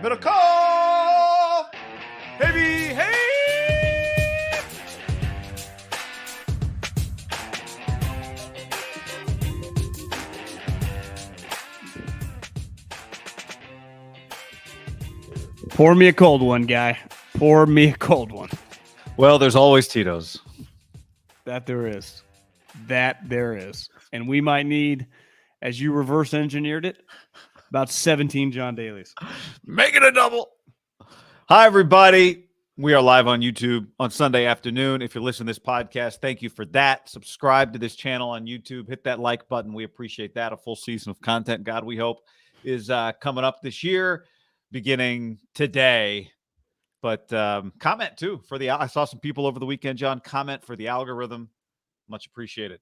MIDDLEKAUFF! Heavy, hey! Pour me a cold one, guy. Pour me a cold one. Well, there's always Tito's. That there is. That there is. And we might need, as you reverse engineered it, about 17 John Dailies. Make it a double. Hi, everybody. We are live on YouTube on Sunday afternoon. If you're listening to this podcast, thank you for that. Subscribe to this channel on YouTube. Hit that like button. We appreciate that. A full season of content, God, we hope, is coming up this year, beginning today. But comment, too, for the – I saw some people over the weekend, John, comment for the algorithm. Much appreciated.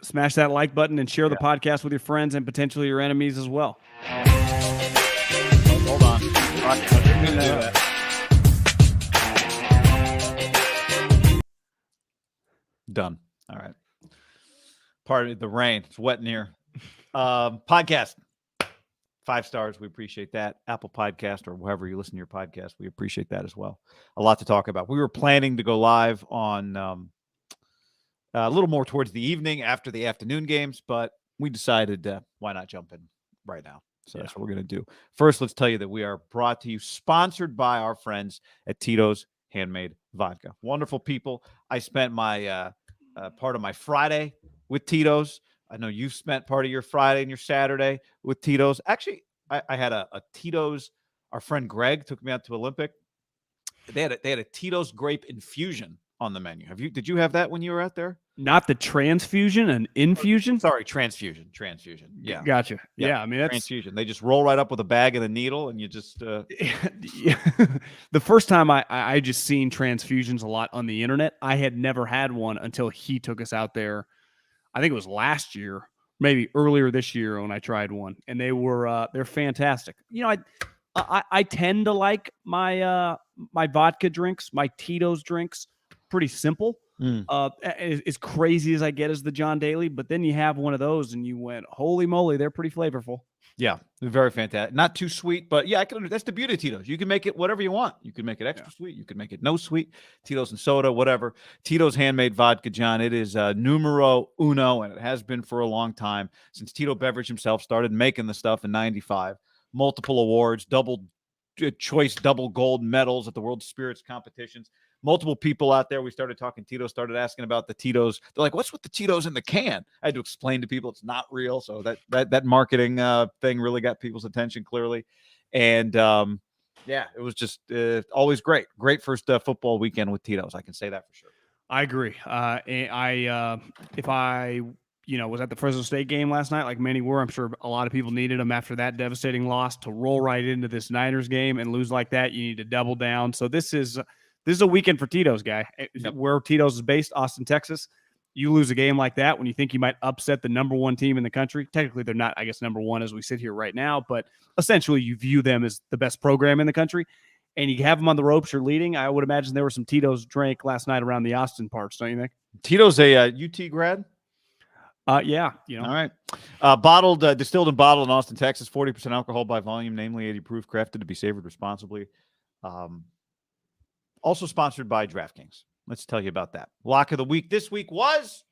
Smash that like button and share the podcast with your friends and potentially your enemies as well. Hold on. I didn't mean to do that. Done. All right. Pardon the rain. It's wet in here. Podcast. 5 stars. We appreciate that. Apple Podcast or wherever you listen to your podcast. We appreciate that as well. A lot to talk about. We were planning to go live on a little more towards the evening after the afternoon games, but we decided why not jump in right now. So that's what we're going to do. First, let's tell you that we are brought to you, sponsored by our friends at Tito's Handmade Vodka. Wonderful people. I spent my part of my Friday with Tito's. I know you've spent part of your Friday and your Saturday with Tito's. Actually, I had a Tito's. Our friend Greg took me out to Olympic. They had a Tito's grape infusion on the menu. Did you have that when you were out there? Not the transfusion, an infusion? Sorry, transfusion. Yeah. Gotcha. Yeah, I mean, that's transfusion. They just roll right up with a bag and a needle, and you just The first time I just seen transfusions a lot on the internet. I had never had one until he took us out there. I think it was last year, maybe earlier this year when I tried one, and they're fantastic. You know, I tend to like my my vodka drinks, my Tito's drinks, pretty simple. As crazy as I get as the John Daly, but then you have one of those and you went, holy moly, they're pretty flavorful. Yeah, very fantastic. Not too sweet, but yeah, that's the beauty of Tito's. You can make it whatever you want. You can make it extra sweet. You can make it no sweet. Tito's and soda, whatever. Tito's Handmade Vodka, John, it is numero uno, and it has been for a long time since Tito Beveridge himself started making the stuff in '95. Multiple awards, double choice, double gold medals at the World Spirits competitions. Multiple people out there, we started talking Tito, started asking about the Tito's. They're like, what's with the Tito's in the can? I had to explain to people it's not real. So that marketing thing really got people's attention clearly. And it was just always great. Great first football weekend with Tito's. I can say that for sure. I agree. If I was at the Fresno State game last night, like many were, I'm sure a lot of people needed them after that devastating loss to roll right into this Niners game and lose like that. You need to double down. So this is a weekend for Tito's, guy. Yep. Where Tito's is based, Austin, Texas. You lose a game like that when you think you might upset the number one team in the country. Technically, they're not, I guess, number one as we sit here right now, but essentially you view them as the best program in the country, and you have them on the ropes. You're leading. I would imagine there were some Tito's drank last night around the Austin parts, don't you think? Tito's a UT grad? Yeah. All right. Bottled, distilled and bottled in Austin, Texas, 40% alcohol by volume, namely 80 proof, crafted to be savored responsibly. Also sponsored by DraftKings. Let's tell you about that. Lock of the week this week was...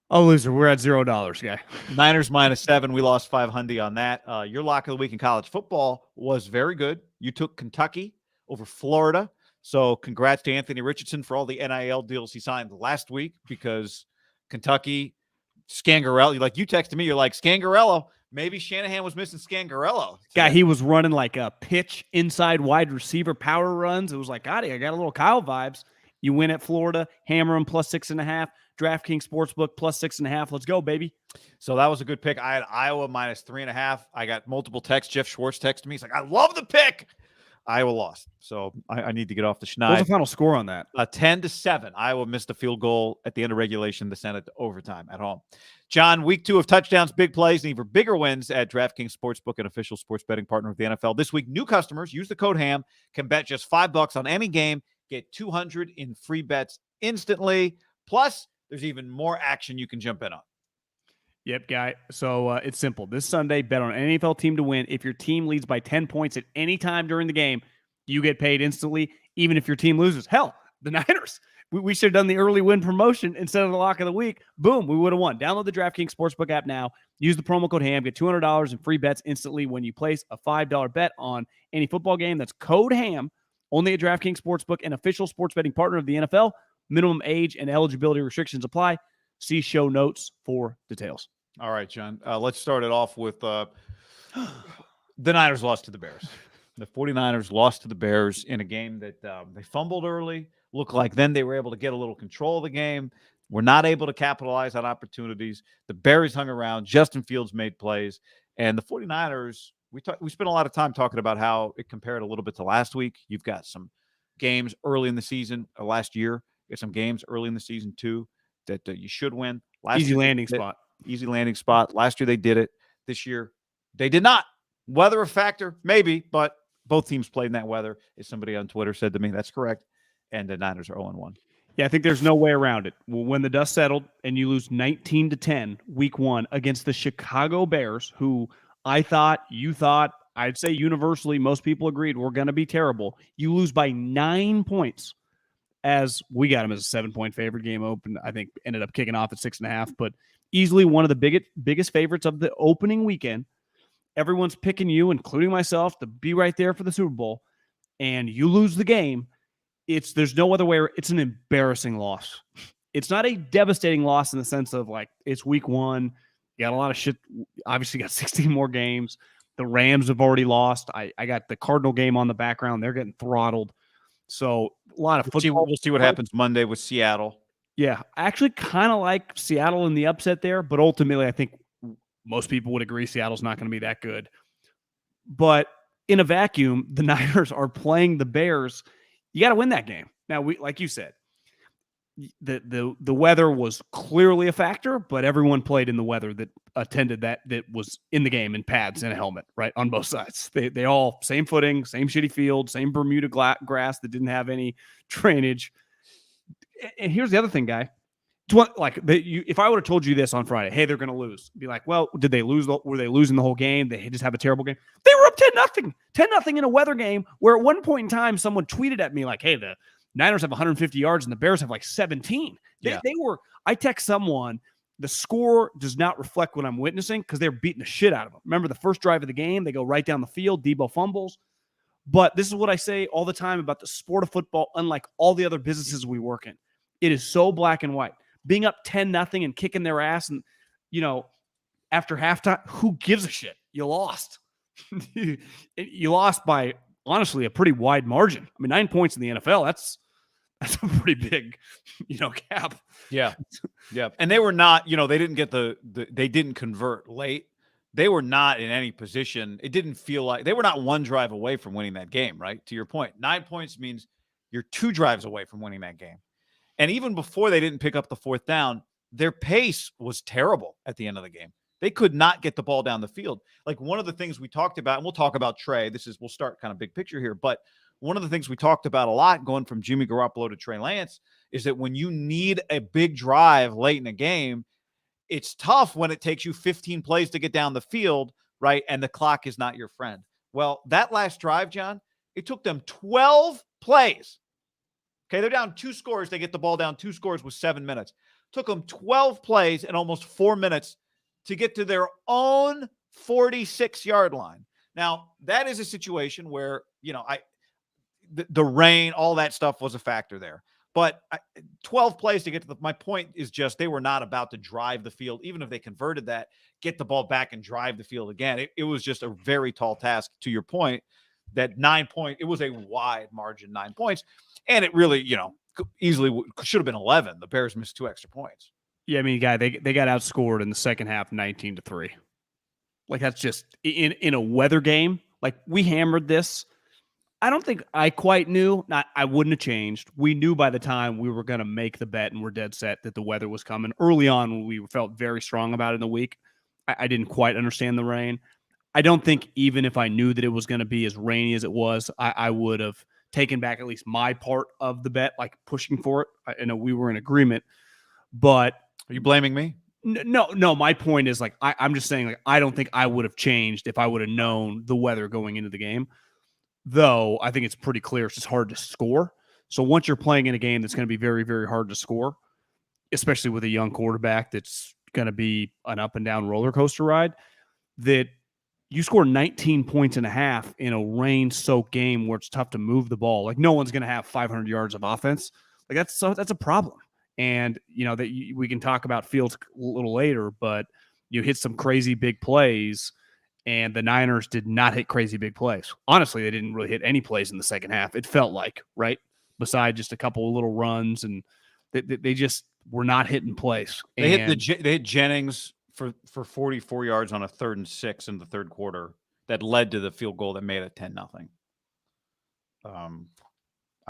Oh, loser. We're at $0, guy. Niners -7. We lost $500 on that. Your lock of the week in college football was very good. You took Kentucky over Florida. So congrats to Anthony Richardson for all the NIL deals he signed last week, because Kentucky, Scangarello, you texted me, you're like, Scangarello. Maybe Shanahan was missing Scangarello. Guy, he was running like a pitch inside wide receiver power runs. It was like, God, I got a little Kyle vibes. You win at Florida, hammer him +6.5. DraftKings Sportsbook +6.5. Let's go, baby. So that was a good pick. I had Iowa -3.5. I got multiple texts. Jeff Schwartz texted me. He's like, I love the pick. Iowa lost. So I need to get off the schneid. What was the final score on that? 10-7. Iowa missed a field goal at the end of regulation to send it to overtime at home. John, week 2 of touchdowns, big plays, and even bigger wins at DraftKings Sportsbook, an official sports betting partner of the NFL. This week, new customers use the code HAM, can bet just $5 on any game, get $200 in free bets instantly. Plus, there's even more action you can jump in on. Yep, guy. So it's simple. This Sunday, bet on an NFL team to win. If your team leads by 10 points at any time during the game, you get paid instantly, even if your team loses. Hell, the Niners. We should have done the early win promotion instead of the lock of the week. Boom, we would have won. Download the DraftKings Sportsbook app now. Use the promo code HAM. Get $200 in free bets instantly when you place a $5 bet on any football game. That's code HAM. Only at DraftKings Sportsbook, an official sports betting partner of the NFL. Minimum age and eligibility restrictions apply. See show notes for details. All right, John. Let's start it off with the Niners lost to the Bears. The 49ers lost to the Bears in a game that they fumbled early. Looked like then they were able to get a little control of the game. Were not able to capitalize on opportunities. The Bears hung around. Justin Fields made plays. And the 49ers, we spent a lot of time talking about how it compared a little bit to last week. You've got some games early in the season, last year. You got some games early in the season, too, that you should win. Easy landing spot. Easy landing spot. Last year they did it. This year they did not. Weather a factor? Maybe, but both teams played in that weather, as somebody on Twitter said to me. That's correct. And the Niners are 0-1. Yeah, I think there's no way around it. When the dust settled and you lose 19-10 week 1 against the Chicago Bears, who you thought, I'd say universally, most people agreed were going to be terrible. You lose by 9 points, as we got them as a 7-point favorite. Game open, I think, ended up kicking off at 6.5, but easily one of the biggest favorites of the opening weekend. Everyone's picking you, including myself, to be right there for the Super Bowl, and you lose the game. There's no other way. It's an embarrassing loss. It's not a devastating loss in the sense of like it's week 1. You got a lot of shit. Obviously, got 16 more games. The Rams have already lost. I got the Cardinal game on the background. They're getting throttled. So a lot of football. We'll see what happens Monday with Seattle. Yeah, I actually kind of like Seattle in the upset there, but ultimately I think most people would agree Seattle's not going to be that good. But in a vacuum, the Niners are playing the Bears. You got to win that game. Now, like you said, the weather was clearly a factor, but everyone played in the weather that attended that was in the game in pads and a helmet, right, on both sides. They all same footing, same shitty field, same Bermuda grass that didn't have any drainage. And here's the other thing, guy. If I would have told you this on Friday, hey, they're going to lose, be like, well, did they lose? Were they losing the whole game? They just have a terrible game. They were up 10-0 in a weather game where at one point in time, someone tweeted at me like, hey, the Niners have 150 yards and the Bears have like 17. They were, I text someone, the score does not reflect what I'm witnessing because they're beating the shit out of them. Remember the first drive of the game, they go right down the field, Deebo fumbles. But this is what I say all the time about the sport of football, unlike all the other businesses we work in. It is so black and white. Being up 10-0 and kicking their ass and, after halftime, who gives a shit? You lost. You lost by, honestly, a pretty wide margin. I mean, 9 points in the NFL, that's a pretty big, gap. Yeah. Yeah. And they were not, they didn't get they didn't convert late. They were not in any position. It didn't feel like they were not one drive away from winning that game, right? To your point, 9 points means you're 2 drives away from winning that game. And even before they didn't pick up the 4th down, their pace was terrible at the end of the game. They could not get the ball down the field. Like one of the things we talked about, and we'll talk about Trey. We'll start kind of big picture here. But one of the things we talked about a lot going from Jimmy Garoppolo to Trey Lance is that when you need a big drive late in a game, it's tough when it takes you 15 plays to get down the field, right? And the clock is not your friend. Well, that last drive, John, it took them 12 plays. Okay, they're down 2 scores. They get the ball down 2 scores with 7 minutes. Took them 12 plays and almost 4 minutes to get to their own 46-yard line. Now, that is a situation where, the rain, all that stuff was a factor there. But 12 plays to get to my point is just they were not about to drive the field. Even if they converted that, get the ball back and drive the field again. It was just a very tall task, to your point, that 9 point, it was a wide margin, 9 points. And it really, easily should have been 11. The Bears missed 2 extra points. Yeah, I mean, guy, they got outscored in the second half 19-3. Like, that's just in a weather game. Like, we hammered this. I don't think I quite knew. I wouldn't have changed. We knew by the time we were going to make the bet and we're dead set that the weather was coming. Early on, we felt very strong about it in the week. I didn't quite understand the rain. I don't think even if I knew that it was going to be as rainy as it was, I would have taken back at least my part of the bet, like pushing for it. I know we were in agreement, but are you blaming me? No. My point is, like, I'm just saying, like, I don't think I would have changed if I would have known the weather going into the game. Though I think it's pretty clear it's just hard to score. So once you're playing in a game that's going to be very, very hard to score, especially with a young quarterback that's going to be an up and down roller coaster ride, that you score 19 points and a half in a rain-soaked game where it's tough to move the ball. Like, no one's going to have 500 yards of offense. Like, that's a problem. And, we can talk about Fields a little later, but you hit some crazy big plays, and the Niners did not hit crazy big plays. Honestly, they didn't really hit any plays in the second half. It felt like, right? Besides just a couple of little runs, and they just were not hitting plays. They hit Jennings for 44 yards on a 3rd and 6 in the third quarter that led to the field goal that made it 10-0.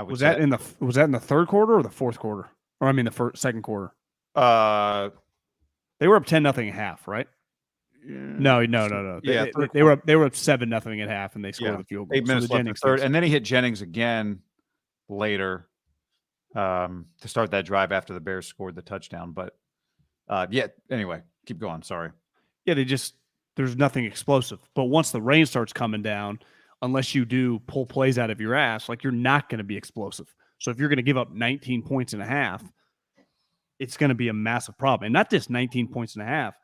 Was that in the third quarter or the fourth quarter? Or I mean the second quarter. They were up 10-0 at half, right? No. Yeah, they were up 7-0 at half, and they scored the field goal. 8 minutes left in the third, and then he hit Jennings again later to start that drive after the Bears scored the touchdown. But anyway, keep going. Sorry. Yeah, there's nothing explosive. But once the rain starts coming down, unless you do pull plays out of your ass, like, you're not going to be explosive. So if you're going to give up 19 points and a half, it's going to be a massive problem. And not just 19 points and a half.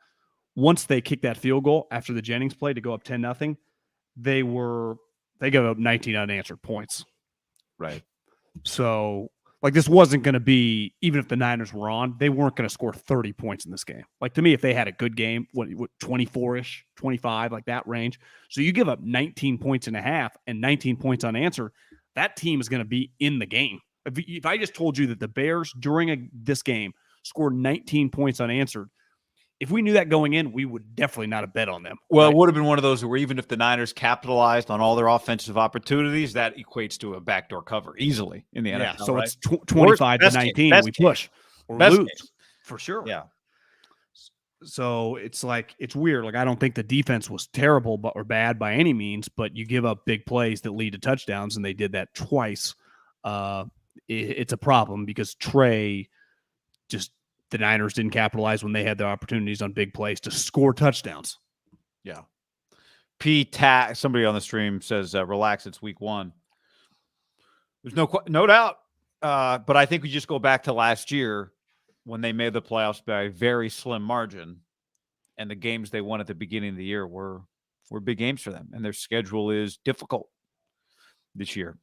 Once they kicked that field goal after the Jennings play to go up 10-0, they gave up 19 unanswered points. Right. So, like, this wasn't going to be, even if the Niners were on, they weren't going to score 30 points in this game. Like, to me, if they had a good game, what 24-ish, 25, like that range. So you give up 19 points and a half and 19 points unanswered, that team is going to be in the game. If I just told you that the Bears during this game scored 19 points unanswered, if we knew that going in, we would definitely not have bet on them. Well, It would have been one of those where even if the Niners capitalized on all their offensive opportunities, that equates to a backdoor cover easily in the NFL. Yeah, so right? it's 25-19. We push or lose for sure. Yeah. So it's like, it's weird. Like, I don't think the defense was terrible or bad by any means, but you give up big plays that lead to touchdowns, and they did that twice. It's a problem because Trey the Niners didn't capitalize when they had the opportunities on big plays to score touchdowns. Yeah. Somebody on the stream says, relax, it's week 1. There's no doubt. But I think we just go back to last year when they made the playoffs by a very slim margin, and the games they won at the beginning of the year were big games for them, and their schedule is difficult this year.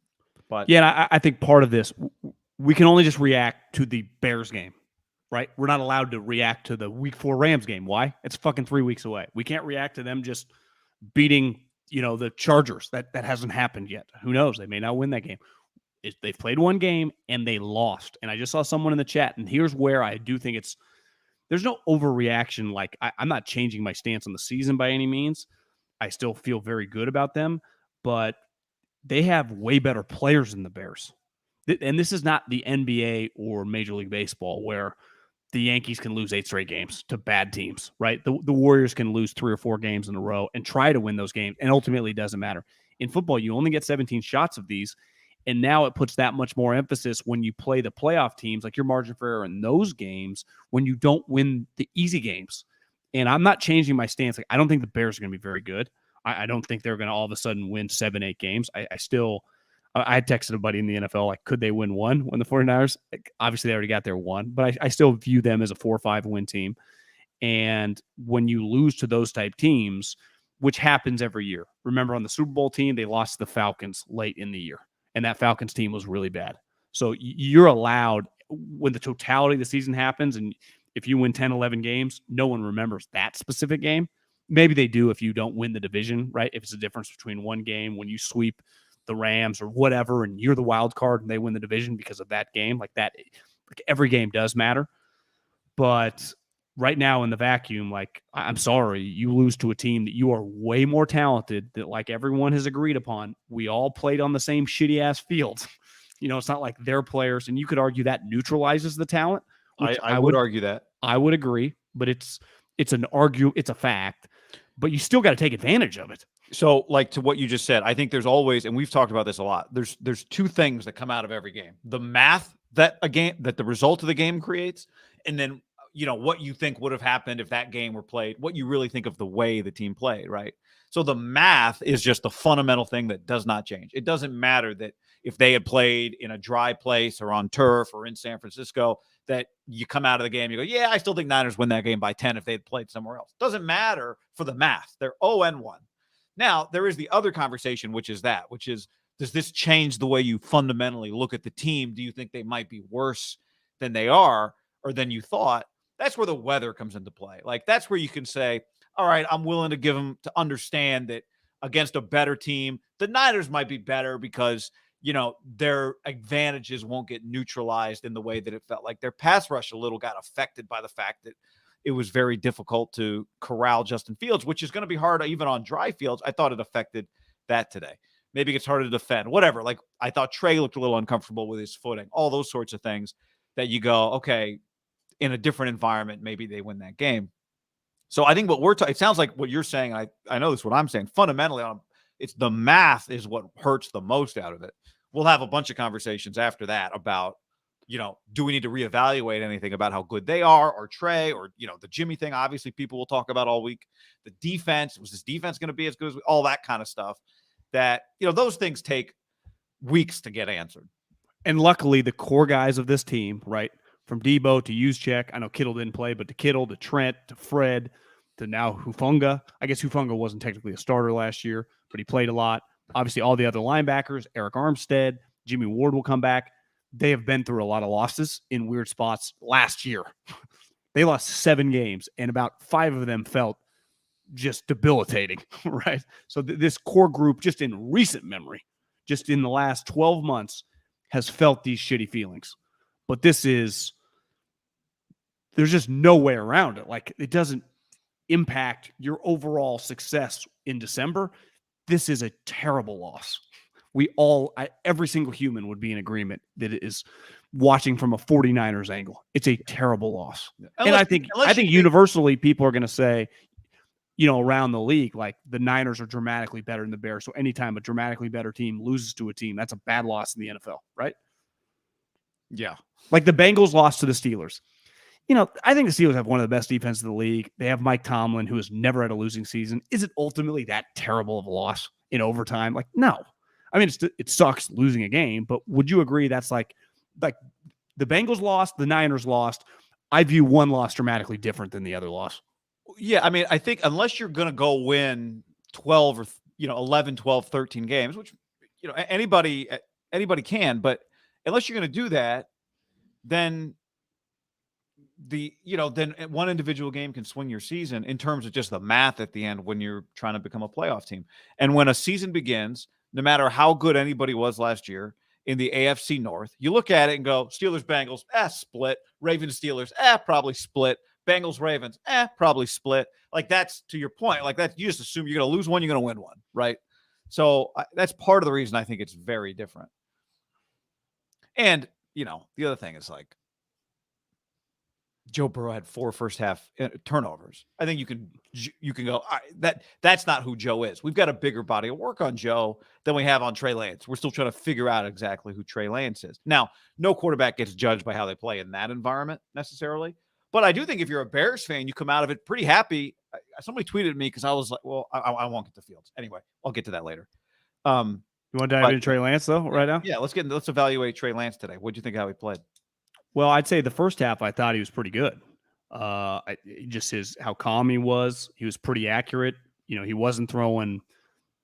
But yeah, I think part of this, we can only just react to the Bears game. Right? We're not allowed to react to the week 4 Rams game. Why? It's fucking 3 weeks away. We can't react to them just beating, the Chargers. That hasn't happened yet. Who knows? They may not win that game. They've played one game and they lost. And I just saw someone in the chat, and here's where I do think there's no overreaction. Like, I'm not changing my stance on the season by any means. I still feel very good about them, but they have way better players than the Bears. And this is not the NBA or Major League Baseball where the Yankees can lose 8 straight games to bad teams, right? The Warriors can lose 3 or 4 games in a row and try to win those games, and ultimately it doesn't matter. In football, you only get 17 shots of these, and now it puts that much more emphasis when you play the playoff teams, like your margin for error in those games, when you don't win the easy games. And I'm not changing my stance. Like, I don't think the Bears are going to be very good. I don't think they're going to all of a sudden win 7-8 games. I had texted a buddy in the NFL, like, could they win one when the 49ers? Obviously, they already got their one, but I still view them as a 4 or 5 win team. And when you lose to those type teams, which happens every year, remember on the Super Bowl team, they lost to the Falcons late in the year, and that Falcons team was really bad. So you're allowed, when the totality of the season happens, and if you win 10, 11 games, no one remembers that specific game. Maybe they do if you don't win the division, right? If it's a difference between one game when you sweep the Rams or whatever, and you're the wild card and they win the division because of that game, like that, like every game does matter. But right now in the vacuum, like, I'm sorry, you lose to a team that you are way more talented, that, like, everyone has agreed upon. We all played on the same shitty ass field. It's not like their players, and you could argue that neutralizes the talent. I would argue that. I would agree, but it's a fact, but you still got to take advantage of it. So, like, to what you just said, I think there's always, and we've talked about this a lot, there's 2 things that come out of every game: the math that the result of the game creates, and then what you think would have happened if that game were played, what you really think of the way the team played, right? So the math is just the fundamental thing that does not change. It doesn't matter that if they had played in a dry place or on turf or in San Francisco, that you come out of the game, you go, yeah, I still think Niners win that game by 10 if they had played somewhere else. Doesn't matter for the math. They're 0-1. Now, there is the other conversation, which is, does this change the way you fundamentally look at the team? Do you think they might be worse than they are or than you thought? That's where the weather comes into play. Like, that's where you can say, all right, I'm willing to give them to understand that against a better team, the Niners might be better because, their advantages won't get neutralized in the way that it felt like their pass rush a little got affected by the fact that it was very difficult to corral Justin Fields, which is going to be hard even on dry fields. I thought it affected that today. Maybe it's harder to defend, whatever. Like, I thought Trey looked a little uncomfortable with his footing, all those sorts of things that you go, okay, in a different environment, maybe they win that game. So I think what it sounds like what you're saying, I know this is what I'm saying. Fundamentally, it's the math is what hurts the most out of it. We'll have a bunch of conversations after that about, do we need to reevaluate anything about how good they are or Trey or, the Jimmy thing? Obviously, people will talk about all week. The defense, was this defense going to be as good as all that kind of stuff that, those things take weeks to get answered. And luckily, the core guys of this team, right, from Deebo to Juszczyk, I know Kittle didn't play, but to Kittle, to Trent, to Fred, to now Hufanga. I guess Hufanga wasn't technically a starter last year, but he played a lot. Obviously, all the other linebackers, Eric Armstead, Jimmy Ward will come back. They have been through a lot of losses in weird spots last year. They lost 7 games, and about 5 of them felt just debilitating, right? So this core group, just in recent memory, just in the last 12 months, has felt these shitty feelings. But there's just no way around it. Like, it doesn't impact your overall success in December. This is a terrible loss. Every single human would be in agreement that it is watching from a 49ers angle. It's a terrible loss. And I think universally people are going to say, around the league, like, the Niners are dramatically better than the Bears. So anytime a dramatically better team loses to a team, that's a bad loss in the NFL, right? Yeah. Like the Bengals lost to the Steelers. I think the Steelers have one of the best defenses in the league. They have Mike Tomlin, who has never had a losing season. Is it ultimately that terrible of a loss in overtime? Like, no. I mean, it sucks losing a game, but would you agree that's like the Bengals lost, the Niners lost? I view one loss dramatically different than the other loss. Yeah, I mean, I think unless you're going to go win 12 or 11, 12, 13 games, which anybody can, but unless you're going to do that, then then one individual game can swing your season in terms of just the math at the end when you're trying to become a playoff team. And when a season begins, no matter how good anybody was last year in the AFC North, you look at it and go, Steelers, Bengals, split. Ravens, Steelers, probably split. Bengals, Ravens, probably split. Like, that's to your point. Like, that, you just assume you're going to lose one, you're going to win one, right? So that's part of the reason I think it's very different. And, the other thing is, like, Joe Burrow had 4 first half turnovers. I think you can go, that's not who Joe is. We've got a bigger body of work on Joe than we have on Trey Lance. We're still trying to figure out exactly who Trey Lance is. Now, no quarterback gets judged by how they play in that environment necessarily. But I do think if you're a Bears fan, you come out of it pretty happy. Somebody tweeted me because I was like, well, I won't get to Fields. Anyway, I'll get to that later. You want to dive into Trey Lance, though, right now? Yeah, let's evaluate Trey Lance today. What do you think how he played? Well, I'd say the first half, I thought he was pretty good. Just how calm he was. He was pretty accurate. He wasn't throwing.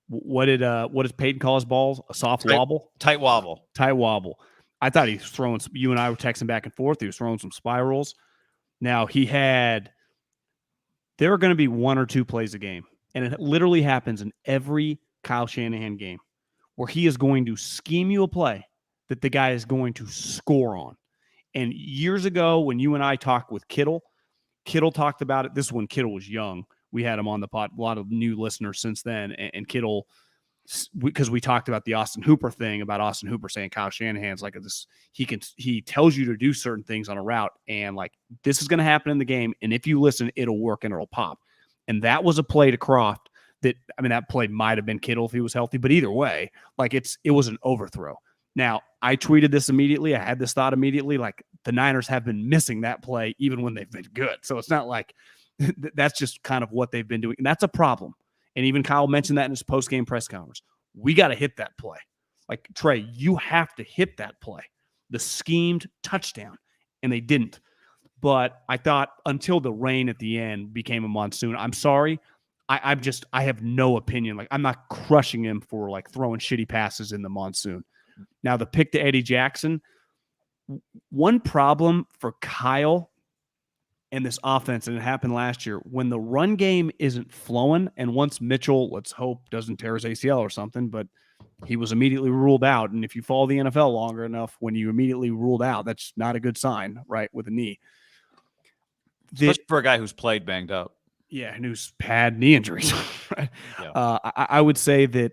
What does Peyton call his balls? A soft wobble? Tight wobble. Tight wobble. I thought he was throwing. You and I were texting back and forth. He was throwing some spirals. Now there are going to be 1 or 2 plays a game, and it literally happens in every Kyle Shanahan game where he is going to scheme you a play that the guy is going to score on. And years ago, when you and I talked with Kittle talked about it. This is when Kittle was young. We had him on the pod. A lot of new listeners since then. And Kittle, because we talked about the Austin Hooper thing, about Austin Hooper saying Kyle Shanahan's like this. He tells you to do certain things on a route, and like, this is going to happen in the game. And if you listen, it'll work and it'll pop. And that was a play to Croft. That play might have been Kittle if he was healthy, but either way, like, it was an overthrow. Now, I tweeted this immediately. I had this thought immediately. Like, the Niners have been missing that play even when they've been good. So it's not like that's just kind of what they've been doing. And that's a problem. And even Kyle mentioned that in his post-game press conference. We got to hit that play. Like, Trey, you have to hit that play. The schemed touchdown. And they didn't. But I thought until the rain at the end became a monsoon, I'm sorry. I have no opinion. Like, I'm not crushing him for like throwing shitty passes in the monsoon. Now, the pick to Eddie Jackson, one problem for Kyle and this offense, and it happened last year, when the run game isn't flowing, and once Mitchell, let's hope, doesn't tear his ACL or something, but he was immediately ruled out. And if you follow the NFL longer enough, when you immediately ruled out, that's not a good sign, right, with a knee. Especially for a guy who's played banged up. Yeah, and who's had knee injuries. Right? Yeah. I would say that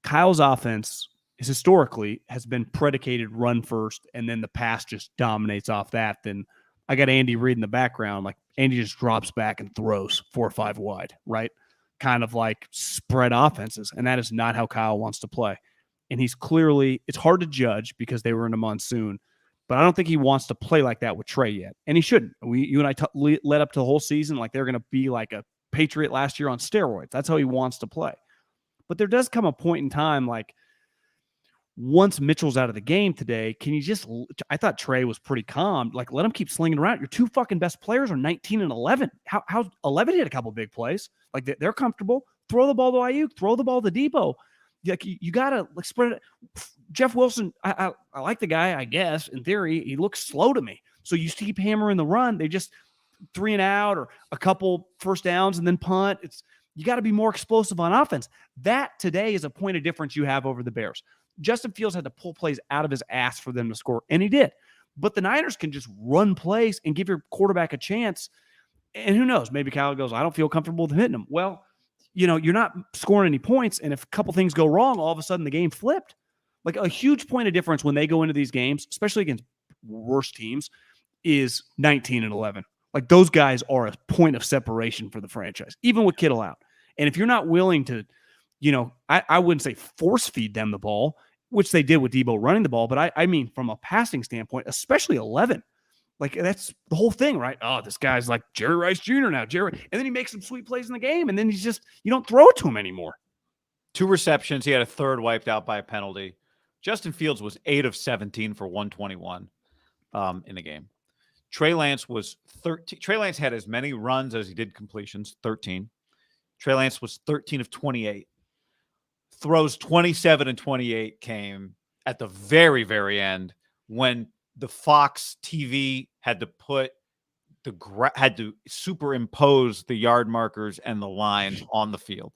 Kyle's offense is historically has been predicated run first, and then the pass just dominates off that. Then I got Andy Reid in the background. Like, Andy just drops back and throws 4 or 5 wide, right? Kind of like spread offenses. And that is not how Kyle wants to play. And he's clearly, it's hard to judge because they were in a monsoon, but I don't think he wants to play like that with Trey yet. And he shouldn't. You and I led up to the whole season like they're going to be like a Patriot last year on steroids. That's how he wants to play. But there does come a point in time, like, once Mitchell's out of the game today, can you just – I thought Trey was pretty calm. Like, let him keep slinging around. Your 2 fucking best players are 19 and 11. How 11 hit a couple big plays. Like, they're comfortable. Throw the ball to Ayuk. Throw the ball to Deebo. Like, you got to like spread it. Jeff Wilson, I like the guy, I guess. In theory, he looks slow to me. So you keep hammering the run. They just 3 and out or a couple first downs and then punt. You got to be more explosive on offense. That today is a point of difference you have over the Bears. Justin Fields had to pull plays out of his ass for them to score, and he did. But the Niners can just run plays and give your quarterback a chance. And who knows? Maybe Kyle goes, I don't feel comfortable with hitting him. Well, you're not scoring any points, and if a couple things go wrong, all of a sudden the game flipped. Like, a huge point of difference when they go into these games, especially against worse teams, is 19 and 11. Like, those guys are a point of separation for the franchise, even with Kittle out. And if you're not willing to, I wouldn't say force feed them the ball, which they did with Deebo running the ball, but I mean from a passing standpoint, especially 11. Like, that's the whole thing, right? Oh, this guy's like Jerry Rice Jr. now, and then he makes some sweet plays in the game, and then he's just, you don't throw it to him anymore. 2 receptions. He had a third wiped out by a penalty. Justin Fields was 8 of 17 for 121 in the game. Trey Lance was 13. Trey Lance had as many runs as he did completions, 13. Trey Lance was 13 of 28. Throws 27 and 28 came at the very, very end when the Fox TV had to superimpose the yard markers and the lines on the field.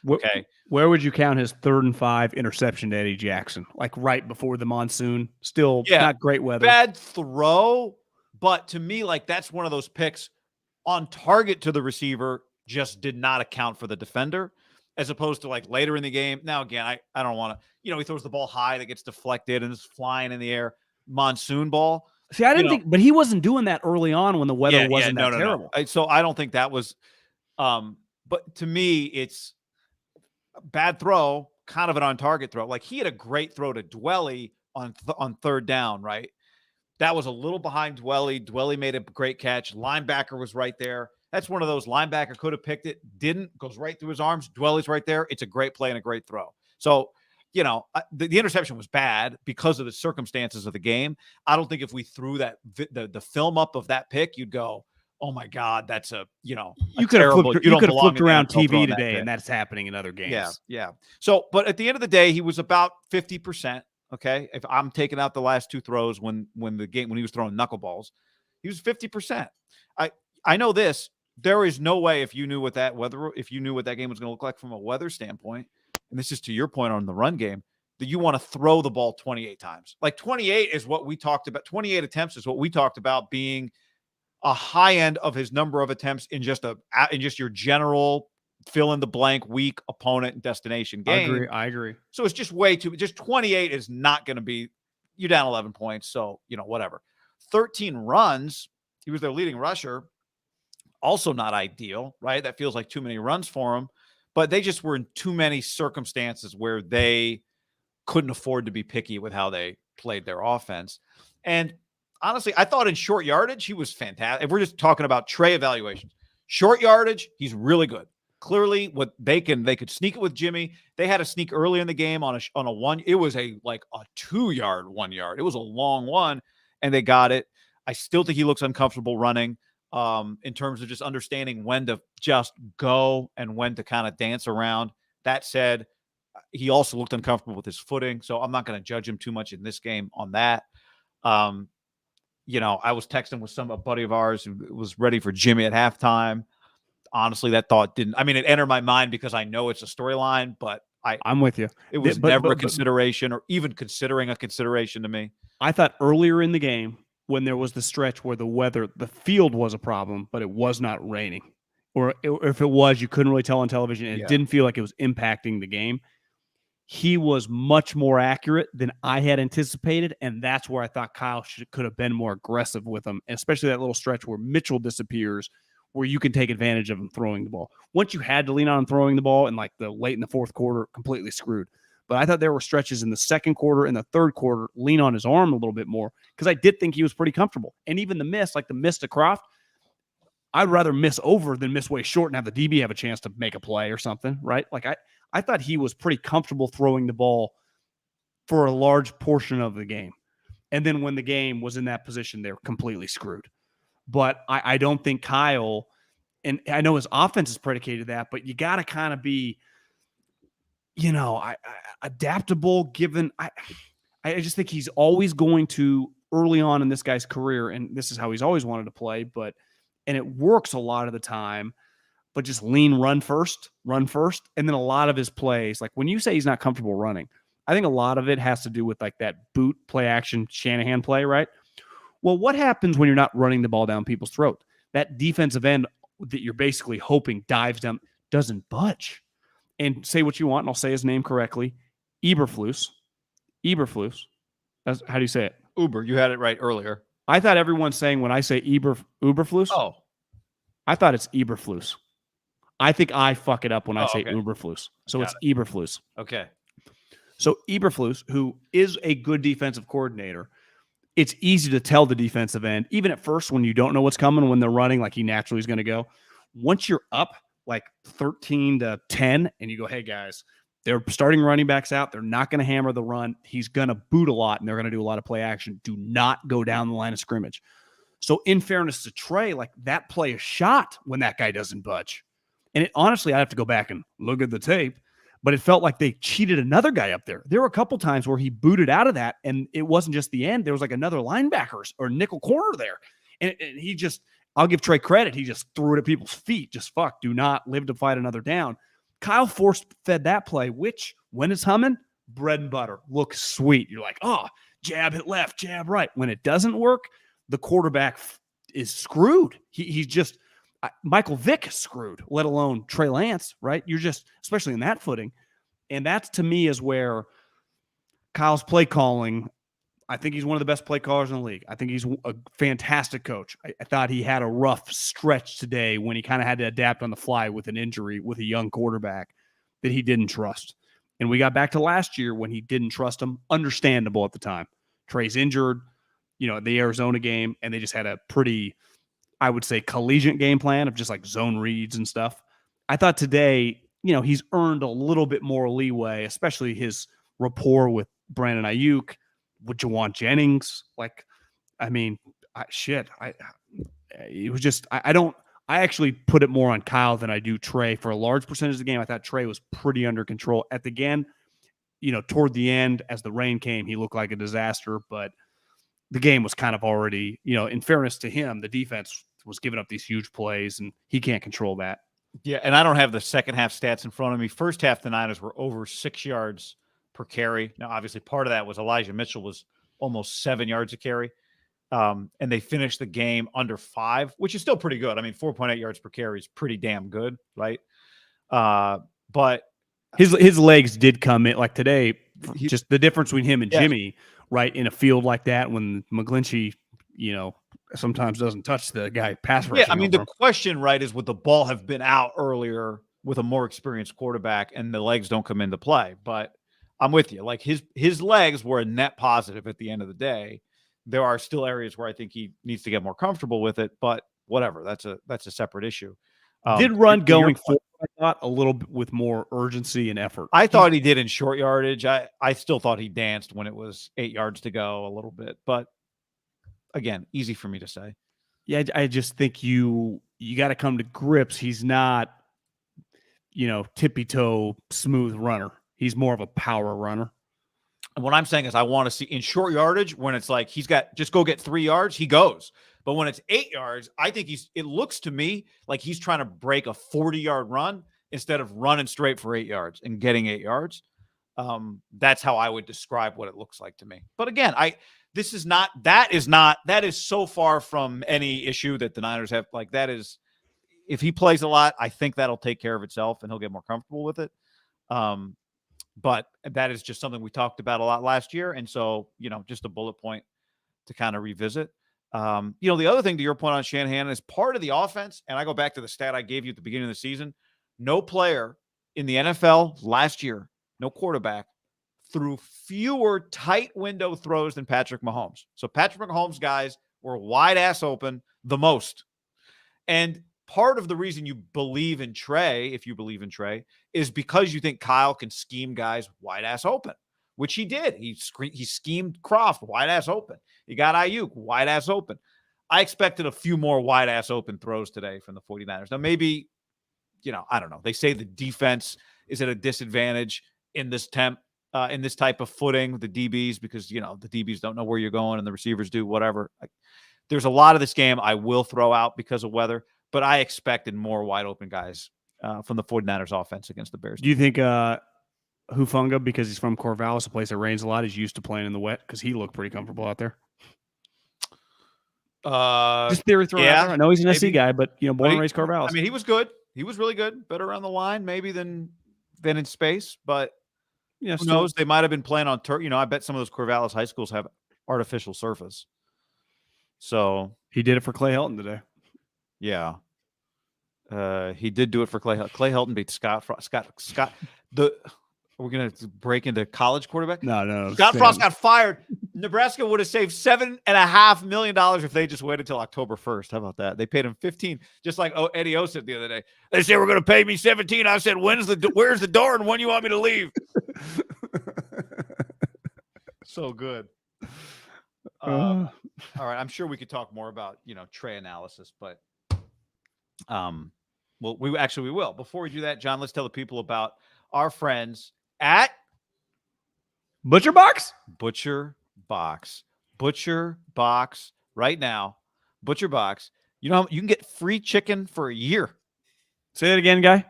Okay. Where would you count his 3rd and 5 interception to Eddie Jackson? Like, right before the monsoon, still not great weather. Bad throw, but to me, like, that's one of those picks on target to the receiver, just did not account for the defender, as opposed to like later in the game. Now, again, I don't want to, he throws the ball high that gets deflected and is flying in the air. Monsoon ball. See, I didn't think, but he wasn't doing that early on when the weather wasn't that terrible. No. So I don't think that was, but to me, it's a bad throw, kind of an on-target throw. Like, he had a great throw to Dwelly on 3rd down, right? That was a little behind Dwelly. Dwelly made a great catch. Linebacker was right there. That's one of those, linebacker could have picked it, didn't, goes right through his arms. Dwelly's right there. It's a great play and a great throw. So, the interception was bad because of the circumstances of the game. I don't think if we threw that the film up of that pick, you'd go, oh my God, that's you could have flipped around TV today, and that's happening in other games. Yeah. So, but at the end of the day, he was about 50%. Okay, if I'm taking out the last 2 throws when he was throwing knuckleballs, he was 50%. I know this. There is no way if you knew what that game was going to look like from a weather standpoint, and this is to your point on the run game, that you want to throw the ball 28 times. Like, 28 is what we talked about. 28 attempts is what we talked about being a high end of his number of attempts in just your general fill in the blank weak opponent and destination game. I agree. So it's just way too. Just 28 is not going to be. You're down 11 points, so whatever. 13 runs. He was their leading rusher. Also not ideal, right? That feels like too many runs for him. But they just were in too many circumstances where they couldn't afford to be picky with how they played their offense. And honestly, I thought in short yardage, he was fantastic. If we're just talking about Trey evaluations, short yardage, he's really good. Clearly, what they could sneak it with Jimmy. They had a sneak early in the game on a one. It was a 2-yard 1 yard. It was a long one, and they got it. I still think he looks uncomfortable running in terms of just understanding when to just go and when to kind of dance around. That said, he also looked uncomfortable with his footing, so I'm not going to judge him too much in this game on that. I was texting with a buddy of ours who was ready for Jimmy at halftime. Honestly, that thought didn't. I mean, it entered my mind because I know it's a storyline, but I'm with you. It was never a consideration, or even considering a consideration to me. I thought earlier in the game when there was the stretch where the field was a problem, but it was not raining, or if it was, you couldn't really tell on television, and it didn't feel like it was impacting the game. He was much more accurate than I had anticipated, and that's where I thought Kyle could have been more aggressive with him, especially that little stretch where Mitchell disappears, where you can take advantage of him throwing the ball. Once you had to lean on him throwing the ball in the late in the fourth quarter, completely screwed. But I thought there were stretches in the second quarter and the third quarter, lean on his arm a little bit more, because I did think he was pretty comfortable. And even the miss, like the miss to Croft, I'd rather miss over than miss way short and have the DB have a chance to make a play or something, right? Like I thought he was pretty comfortable throwing the ball for a large portion of the game. And then when the game was in that position, they're completely screwed. But I don't think Kyle, and I know his offense is predicated that, but you got to kind of be, adaptable given. I just think he's always going to, early on in this guy's career, and this is how he's always wanted to play, and it works a lot of the time, but just run first. And then a lot of his plays, like when you say he's not comfortable running, I think a lot of it has to do with that boot play action Shanahan play, right? Well, what happens when you're not running the ball down people's throat? That defensive end that you're basically hoping dives down doesn't budge. And say what you want, and I'll say his name correctly. Eberflus. That's, how do you say it? Uber. You had it right earlier. I thought everyone's saying when I say Uberflus. Oh. I thought it's Eberflus. I think I fuck it up when I say okay. Uberflus. So it's Eberflus. Okay. So Eberflus, who is a good defensive coordinator, it's easy to tell the defensive end, even at first when you don't know what's coming, when they're running like he naturally is going to go. Once you're up 13-10 and you go, hey, guys, they're starting running backs out. They're not going to hammer the run. He's going to boot a lot, and they're going to do a lot of play action. Do not go down the line of scrimmage. So in fairness to Trey, that play is shot when that guy doesn't budge. And honestly, I have to go back and look at the tape, but it felt like they cheated another guy up there. There were a couple times where he booted out of that, and it wasn't just the end. There was another linebacker or nickel corner there. And he just, I'll give Trey credit. He just threw it at people's feet. Just do not live to fight another down. Kyle force-fed that play, which, when it's humming, bread and butter. Looks sweet. You're like, oh, jab hit left, jab right. When it doesn't work, the quarterback is screwed. He's just, Michael Vick is screwed, let alone Trey Lance, right? You're just, especially in that footing. And that, to me, is where Kyle's play calling, I think he's one of the best play callers in the league. I think he's a fantastic coach. I thought he had a rough stretch today when he kind of had to adapt on the fly with an injury with a young quarterback that he didn't trust. And we got back to last year when he didn't trust him. Understandable at the time. Trey's injured, the Arizona game, and they just had a pretty, I would say, collegiate game plan of just zone reads and stuff. I thought today, he's earned a little bit more leeway, especially his rapport with Brandon Ayuk, with Jawan Jennings. It was just, I actually put it more on Kyle than I do Trey for a large percentage of the game. I thought Trey was pretty under control at the end. Toward the end, as the rain came, he looked like a disaster, but the game was kind of already, in fairness to him, the defense was giving up these huge plays, and he can't control that. Yeah, and I don't have the second half stats in front of me. First half, the Niners were over 6 yards per carry. Now, obviously, part of that was Elijah Mitchell was almost 7 yards a carry. And they finished the game under 5, which is still pretty good. I mean, 4.8 yards per carry is pretty damn good, right? But his legs did come in, today, just the difference between him and Jimmy, right, in a field like that when McGlinchey, sometimes doesn't touch the guy pass rushing. Yeah, I mean, the question, right, is would the ball have been out earlier with a more experienced quarterback and the legs don't come into play? But I'm with you. His legs were a net positive at the end of the day. there are still areas where I think he needs to get more comfortable with it, but whatever. That's a separate issue. Did run going forward, I thought, a little bit with more urgency and effort. I thought he did in short yardage. I still thought he danced when it was 8 yards to go a little bit, but again, easy for me to say. Yeah, I just think you got to come to grips. He's not, tippy toe smooth runner. He's more of a power runner. And what I'm saying is I want to see in short yardage when it's like he's got just go get 3 yards, he goes. But when it's 8 yards, I think it looks to me like he's trying to break a 40-yard run instead of running straight for 8 yards and getting 8 yards. That's how I would describe what it looks like to me. But again, that is so far from any issue that the Niners have. Like that is, if he plays a lot, I think that'll take care of itself and he'll get more comfortable with it. But that is just something we talked about a lot last year. And so, just a bullet point to kind of revisit. The other thing to your point on Shanahan is part of the offense. And I go back to the stat I gave you at the beginning of the season. No player in the NFL last year, no quarterback, threw fewer tight window throws than Patrick Mahomes. So Patrick Mahomes' guys were wide ass open the most. And part of the reason you believe in Trey, if you believe in Trey, is because you think Kyle can scheme guys wide ass open, which he did. He schemed Croft wide ass open. He got Ayuk wide ass open. I expected a few more wide ass open throws today from the 49ers. Now, maybe, I don't know. They say the defense is at a disadvantage in this in this type of footing, the DBs, because, the DBs don't know where you're going and the receivers do, whatever. There's a lot of this game I will throw out because of weather, but I expected more wide open guys from the 49ers offense against the Bears. Do you think Hufanga, because he's from Corvallis, a place that rains a lot, is used to playing in the wet? Because he looked pretty comfortable out there. Just theory thrown out there. I know he's an SC guy, but born and raised Corvallis. I mean, he was good. He was really good. Better around the line, maybe than in space. But who knows? They might have been playing on turf. I bet some of those Corvallis high schools have artificial surface. So he did it for Clay Helton today. Yeah. He did do it for Clay Helton. Clay Helton beat Scott. We're going to break into college quarterback? No. Scott Frost got fired. Nebraska would have saved $7.5 million if they just waited until October 1st. How about that? They paid him $15, just like Eddie O said the other day. They said, we're going to pay me $17. I said, where's the door and when you want me to leave? So good. All right. I'm sure we could talk more about, Trey analysis, but we will. Before we do that, John, let's tell the people about our friends at Butcher Box right now. Butcher Box. You can get free chicken for a year. Say that again, guy.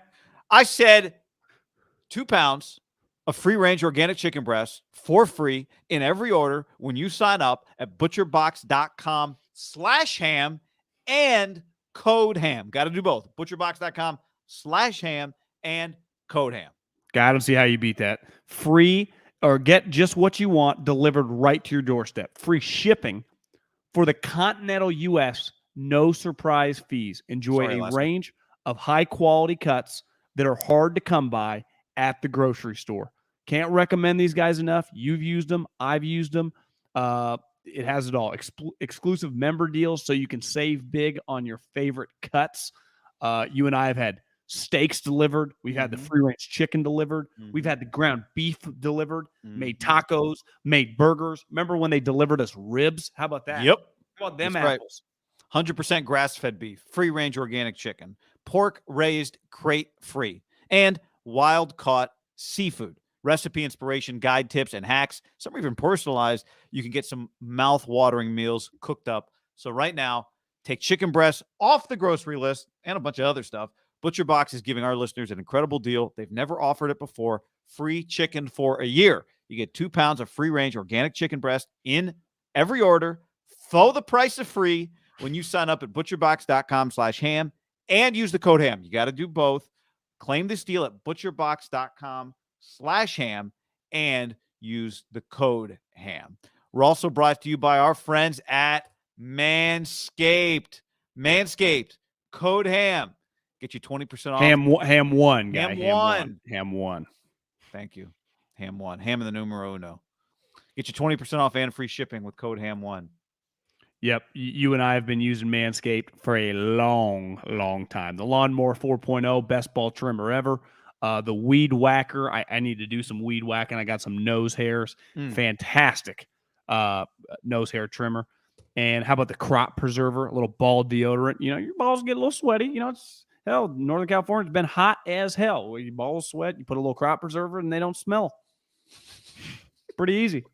I said 2 pounds of free-range organic chicken breasts for free in every order when you sign up at butcherbox.com/ham and code ham. Got to do both. butcherbox.com/ham and code ham. I don't see how you beat that. Free, or get just what you want delivered right to your doorstep. Free shipping for the continental U.S. No surprise fees. Enjoy a range of high-quality cuts that are hard to come by at the grocery store. Can't recommend these guys enough. You've used them. I've used them. It has it all. Exclusive member deals so you can save big on your favorite cuts. You and I have had steaks delivered. We've had the free-range chicken delivered. We've had the ground beef delivered, made tacos, made burgers. Remember when they delivered us ribs? How about that? Yep. How about them apples? Right. 100% grass-fed beef, free-range organic chicken, pork raised crate-free, and wild-caught seafood. Recipe inspiration, guide tips, and hacks. Some are even personalized. You can get some mouth-watering meals cooked up. So right now, take chicken breasts off the grocery list and a bunch of other stuff. ButcherBox is giving our listeners an incredible deal. They've never offered it before. Free chicken for a year. You get 2 pounds of free-range organic chicken breast in every order for the price of free when you sign up at butcherbox.com/ham and use the code ham. You got to do both. Claim this deal at butcherbox.com/ham and use the code ham. We're also brought to you by our friends at Manscaped. Manscaped, code ham. Get you 20% off. Ham one, guy. Ham one. Thank you. Ham one. Ham in the numero uno. Get you 20% off and free shipping with code ham1. Yep. You and I have been using Manscaped for a long, long time. The Lawnmower 4.0, best ball trimmer ever. The Weed Whacker. I need to do some weed whacking. I got some nose hairs. Fantastic nose hair trimmer. And how about the Crop Preserver, a little ball deodorant? You know, your balls get a little sweaty. You know, it's hell, Northern California's been hot as hell. When your balls sweat, you put a little Crop Preserver and they don't smell. Pretty easy.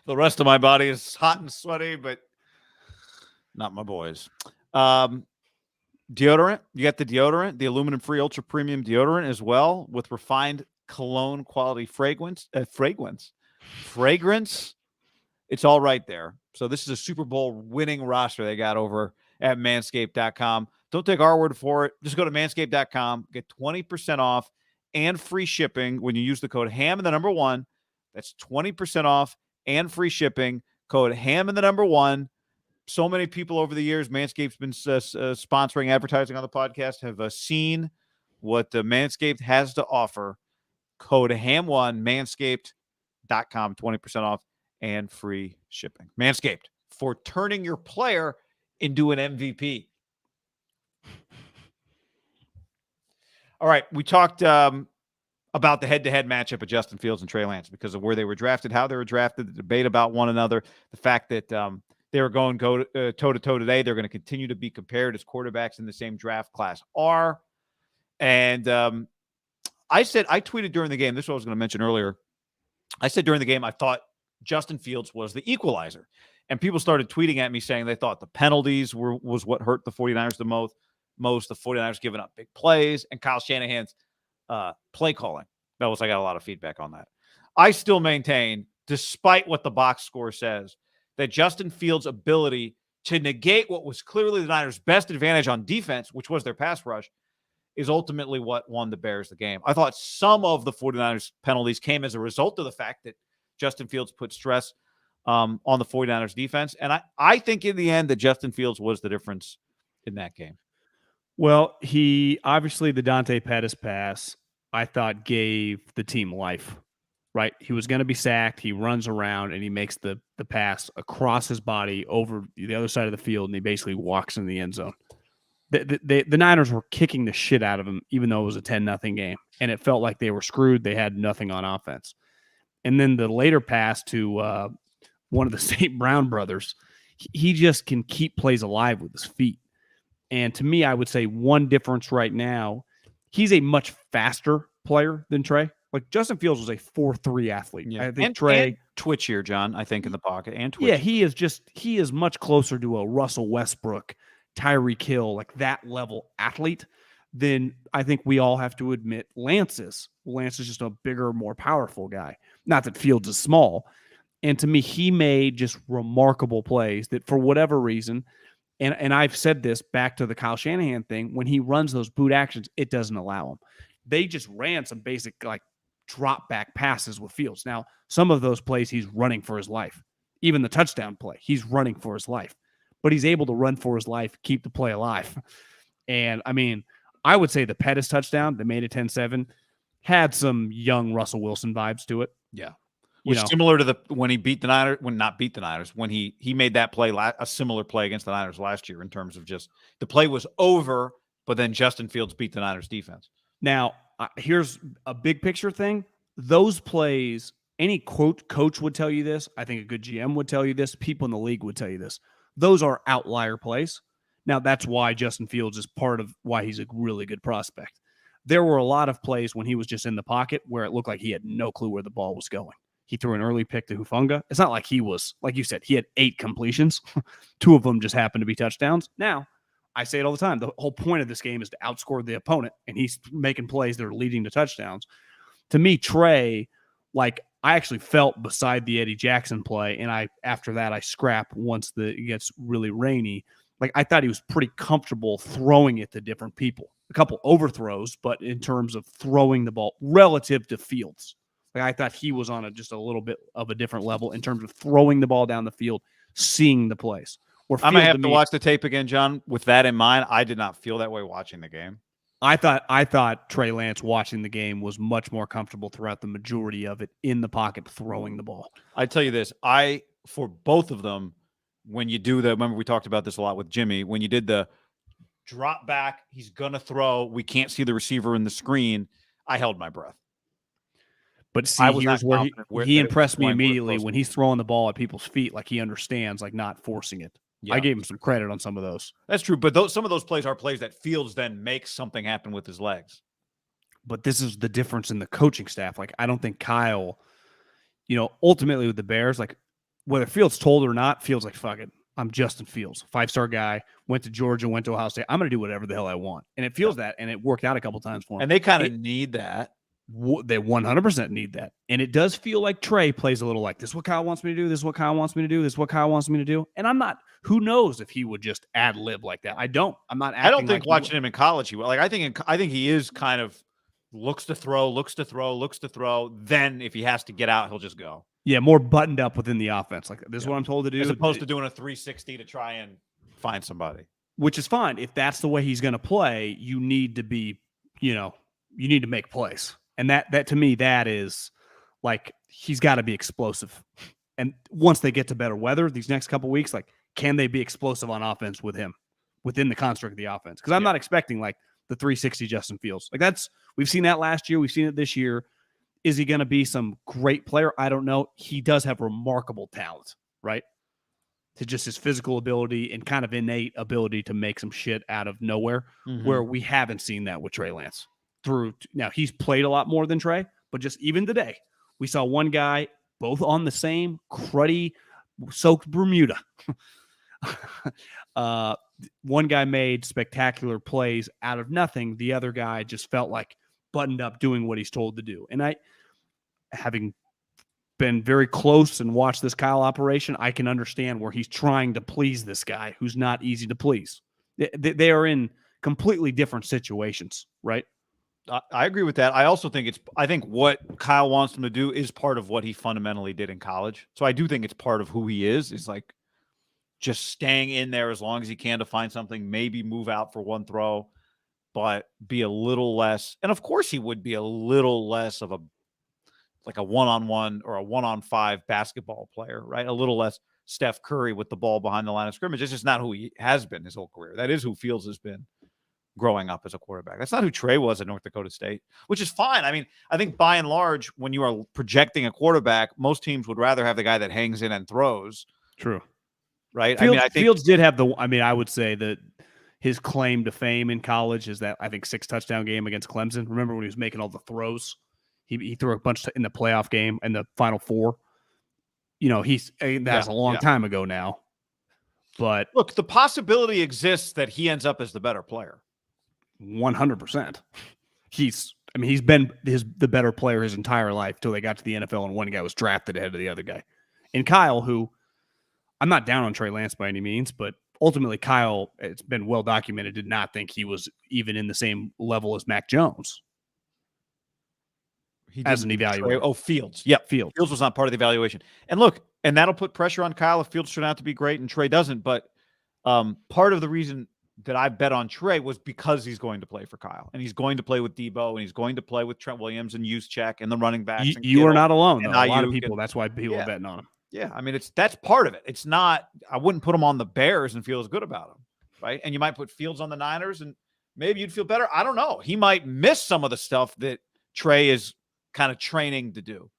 The rest of my body is hot and sweaty, but not my boys. Deodorant. You got the deodorant, the aluminum-free ultra premium deodorant as well, with refined cologne quality fragrance. It's all right there. So this is a Super Bowl winning roster they got over at manscaped.com. Don't take our word for it. Just go to manscaped.com, get 20% off and free shipping when you use the code HAM and the number 1. That's 20% off and free shipping. Code HAM and the number 1. So many people over the years, Manscaped's been sponsoring advertising on the podcast, have seen what Manscaped has to offer. Code HAM1, manscaped.com, 20% off and free shipping. Manscaped, for turning your player into an MVP. All right, we talked about the head-to-head matchup of Justin Fields and Trey Lance because of where they were drafted, how they were drafted, the debate about one another, the fact that they were going toe-to-toe today. They're going to continue to be compared as quarterbacks in the same draft class are. And I tweeted during the game, this is what I was going to mention earlier. I said during the game, I thought Justin Fields was the equalizer. And people started tweeting at me saying they thought the penalties was what hurt the 49ers the most. The 49ers giving up big plays, and Kyle Shanahan's play calling. I got a lot of feedback on that. I still maintain, despite what the box score says, that Justin Fields' ability to negate what was clearly the Niners' best advantage on defense, which was their pass rush, is ultimately what won the Bears the game. I thought some of the 49ers penalties came as a result of the fact that Justin Fields put stress on the 49ers defense. And I think in the end that Justin Fields was the difference in that game. Well, he obviously, the Dante Pettis pass, I thought gave the team life, right? He was going to be sacked. He runs around and he makes the pass across his body over the other side of the field, and he basically walks in the end zone. The Niners were kicking the shit out of him, even though it was a 10-0 game, and it felt like they were screwed. They had nothing on offense. And then the later pass to one of the St. Brown brothers, he just can keep plays alive with his feet. And to me, I would say one difference right now, he's a much faster player than Trey. Like Justin Fields was a 4.3 athlete. Yeah. I think Trey and twitchier, John, I think, in the pocket and twitchier. Yeah, he is much closer to a Russell Westbrook, Tyreek Hill, like that level athlete than I think we all have to admit Lance is. Lance is just a bigger, more powerful guy. Not that Fields is small. And to me, he made just remarkable plays that for whatever reason, and I've said this back to the Kyle Shanahan thing, when he runs those boot actions, it doesn't allow him. They just ran some basic like drop back passes with Fields. Now, some of those plays he's running for his life. Even the touchdown play, he's running for his life. But he's able to run for his life, keep the play alive. And, I mean, I would say the Pettis touchdown that made it 10-7 had some young Russell Wilson vibes to it. Yeah. Similar to when he beat the Niners, when he made that play, a similar play against the Niners last year in terms of just the play was over, but then Justin Fields beat the Niners defense. Now, here's a big picture thing. Those plays, any coach would tell you this. I think a good GM would tell you this. People in the league would tell you this. Those are outlier plays. Now, that's why Justin Fields is part of why he's a really good prospect. There were a lot of plays when he was just in the pocket where it looked like he had no clue where the ball was going. He threw an early pick to Hufanga. It's not like he was, like you said, he had 8 completions. 2 of them just happened to be touchdowns. Now, I say it all the time. The whole point of this game is to outscore the opponent, and he's making plays that are leading to touchdowns. To me, Trey, like, I actually felt beside the Eddie Jackson play, and after that I scrap once it gets really rainy. Like, I thought he was pretty comfortable throwing it to different people. A couple overthrows, but in terms of throwing the ball relative to Fields. Like, I thought he was on just a little bit of a different level in terms of throwing the ball down the field, seeing the plays. I might have to watch the tape again, John. With that in mind, I did not feel that way watching the game. I thought Trey Lance watching the game was much more comfortable throughout the majority of it in the pocket throwing the ball. I tell you this, for both of them, when you do remember we talked about this a lot with Jimmy, when you did the drop back, he's going to throw, we can't see the receiver in the screen, I held my breath. But see, here's where he impressed me immediately when he's throwing the ball at people's feet, like he understands, like not forcing it. Yeah. I gave him some credit on some of those. That's true, but some of those plays are plays that Fields then makes something happen with his legs. But this is the difference in the coaching staff. Like, I don't think Kyle, ultimately with the Bears, like whether Fields told or not, Fields like, fuck it. I'm Justin Fields, 5-star guy, went to Georgia, went to Ohio State. I'm going to do whatever the hell I want. And it feels that, and it worked out a couple times for him. And they kind of need that. They 100% need that. And it does feel like Trey plays a little like, this is what Kyle wants me to do. This is what Kyle wants me to do. This is what Kyle wants me to do. And I'm not, who knows if he would just ad lib like that. I'm not acting I don't think like watching him in college, he will. Like, I think he is kind of looks to throw. Then if he has to get out, he'll just go. Yeah, more buttoned up within the offense. Like, this is what I'm told to do. As opposed to doing a 360 to try and find somebody. Which is fine. If that's the way he's going to play, you need to be, you need to make plays. And that to me, that is like, he's got to be explosive. And once they get to better weather these next couple weeks, like, can they be explosive on offense with him within the construct of the offense? Because I'm not expecting like the 360 Justin Fields. Like, we've seen that last year. We've seen it this year. Is he going to be some great player? I don't know. He does have remarkable talent, right? To just his physical ability and kind of innate ability to make some shit out of nowhere, where we haven't seen that with Trey Lance. Now, he's played a lot more than Trey, but just even today, we saw one guy both on the same cruddy, soaked Bermuda. One guy made spectacular plays out of nothing. The other guy just felt like buttoned up doing what he's told to do. And having been very close and watched this Kyle operation, I can understand where he's trying to please this guy who's not easy to please. They are in completely different situations, right? I agree with that. I also think I think what Kyle wants him to do is part of what he fundamentally did in college. So I do think it's part of who he is like just staying in there as long as he can to find something, maybe move out for one throw, but be a little less. And of course he would be a little less of a one-on-one or a 1-on-5 basketball player, right? A little less Steph Curry with the ball behind the line of scrimmage. It's just not who he has been his whole career. That is who Fields has been growing up as a quarterback. That's not who Trey was at North Dakota State, which is fine. I mean, I think by and large, when you are projecting a quarterback, most teams would rather have the guy that hangs in and throws. True. Right? I think Fields did have I would say that his claim to fame in college is that, I think, 6-touchdown game against Clemson. Remember when he was making all the throws? He threw a bunch in the playoff game and the Final Four. That's a long time ago now. But look, the possibility exists that he ends up as the better player. 100%. He's been the better player his entire life till they got to the NFL and one guy was drafted ahead of the other guy. And Kyle, who I'm not down on Trey Lance by any means, but ultimately Kyle, it's been well documented, did not think he was even in the same level as Mac Jones. As an evaluator. Fields. Yep. Fields was not part of the evaluation. And look, and that'll put pressure on Kyle if Fields turned out to be great and Trey doesn't. But part of the reason that I bet on Trey was because he's going to play for Kyle. And he's going to play with Deebo, and he's going to play with Trent Williams and Juszczyk and the running backs. You are not alone, though. A lot of people, that's why people are betting on him. Yeah, I mean, that's part of it. It's not, I wouldn't put him on the Bears and feel as good about him, right? And you might put Fields on the Niners, and maybe you'd feel better. I don't know. He might miss some of the stuff that Trey is kind of training to do.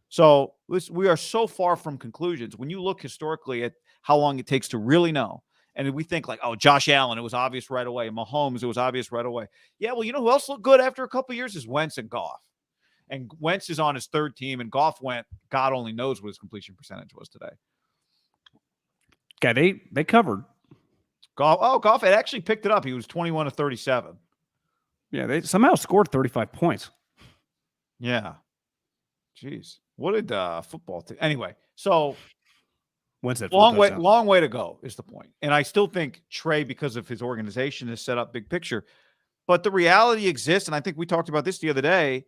So we are so far from conclusions. When you look historically at how long it takes to really know, and we think like, oh, Josh Allen, it was obvious right away. Mahomes, it was obvious right away. Yeah, well, you know who else looked good after a couple of years is Wentz and Goff. And Wentz is on his third team, and Goff went, God only knows what his completion percentage was today. Okay, they covered. Goff had actually picked it up. He was 21 to 37. Yeah, they somehow scored 35 points. Yeah. Jeez. What did football team? Anyway, so Wentz had long way to go is the point. And I still think Trey, because of his organization, has set up big picture. But the reality exists, and I think we talked about this the other day,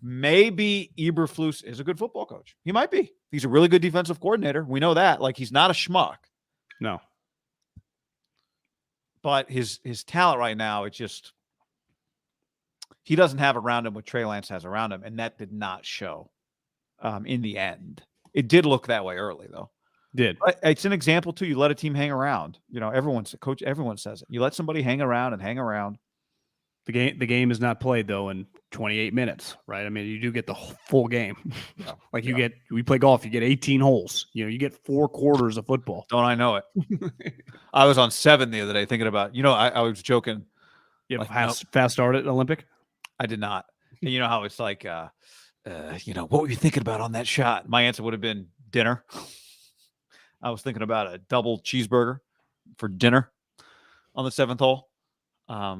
maybe Eberflus is a good football coach. He might be. He's a really good defensive coordinator. We know that. Like, he's not a schmuck. No. But his talent right now, it's just, he doesn't have around him what Trey Lance has around him, and that did not show in the end. It did look that way early, though. Did. It's an example too. You let a team hang around. Everyone says it. You let somebody hang around. The game is not played though in 28 minutes, right? I mean, you do get the full game. Yeah. We play golf, you get 18 holes. You get 4 quarters of football. Don't I know it? I was on 7 the other day thinking about. I was joking. You have fast start at Olympic? I did not. And you know how it's like, what were you thinking about on that shot? My answer would have been dinner. I was thinking about a double cheeseburger for dinner on the 7th hole.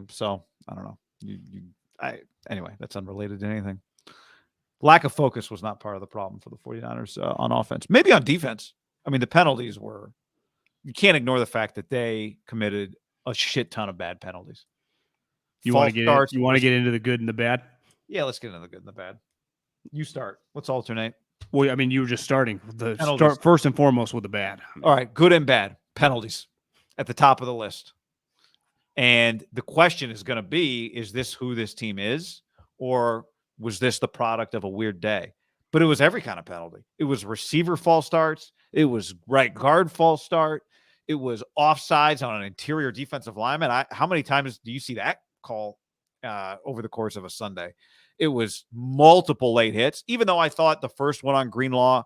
So I don't know. Anyway, that's unrelated to anything. Lack of focus was not part of the problem for the 49ers on offense. Maybe on defense. I mean, the penalties were. You can't ignore the fact that they committed a shit ton of bad penalties. You want to get into the good and the bad? Yeah, let's get into the good and the bad. You start. Let's alternate. Well, I mean, you were just starting. Start first and foremost with the bad. All right, good and bad. Penalties at the top of the list. And the question is going to be, is this who this team is? Or was this the product of a weird day? But it was every kind of penalty. It was receiver false starts. It was right guard false start. It was offsides on an interior defensive lineman. How many times do you see that call over the course of a Sunday? It was multiple late hits, even though I thought the first one on Greenlaw,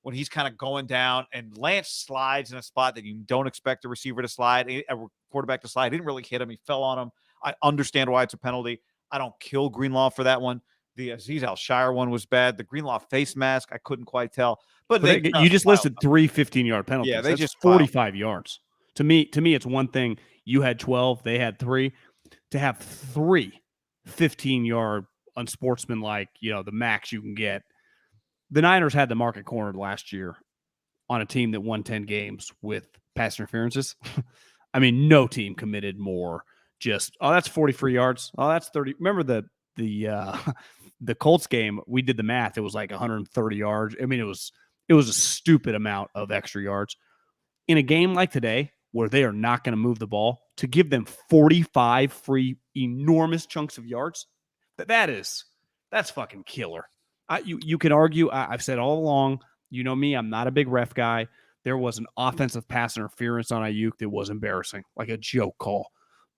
when he's kind of going down and Lance slides in a spot that you don't expect a receiver to slide, a quarterback to slide. He didn't really hit him. He fell on him. I understand why it's a penalty. I don't kill Greenlaw for that one. The Azeez Al-Shire one was bad. The Greenlaw face mask, I couldn't quite tell. But you just listed 3 15-yard penalties. Yeah, that's just 45 yards. To me, it's one thing. You had 12, they had 3. To have 3 15-yard unsportsmanlike, the max you can get. The Niners had the market cornered last year on a team that won 10 games with pass interferences. I mean, no team committed more. Just, that's 43 yards. Oh, that's 30. Remember the Colts game? We did the math. It was like 130 yards. I mean, it was a stupid amount of extra yards. In a game like today, where they are not going to move the ball, to give them 45 free, enormous chunks of yards, that's fucking killer. You can argue. I've said all along, you know me, I'm not a big ref guy. There was an offensive pass interference on Ayuk that was embarrassing, like a joke call.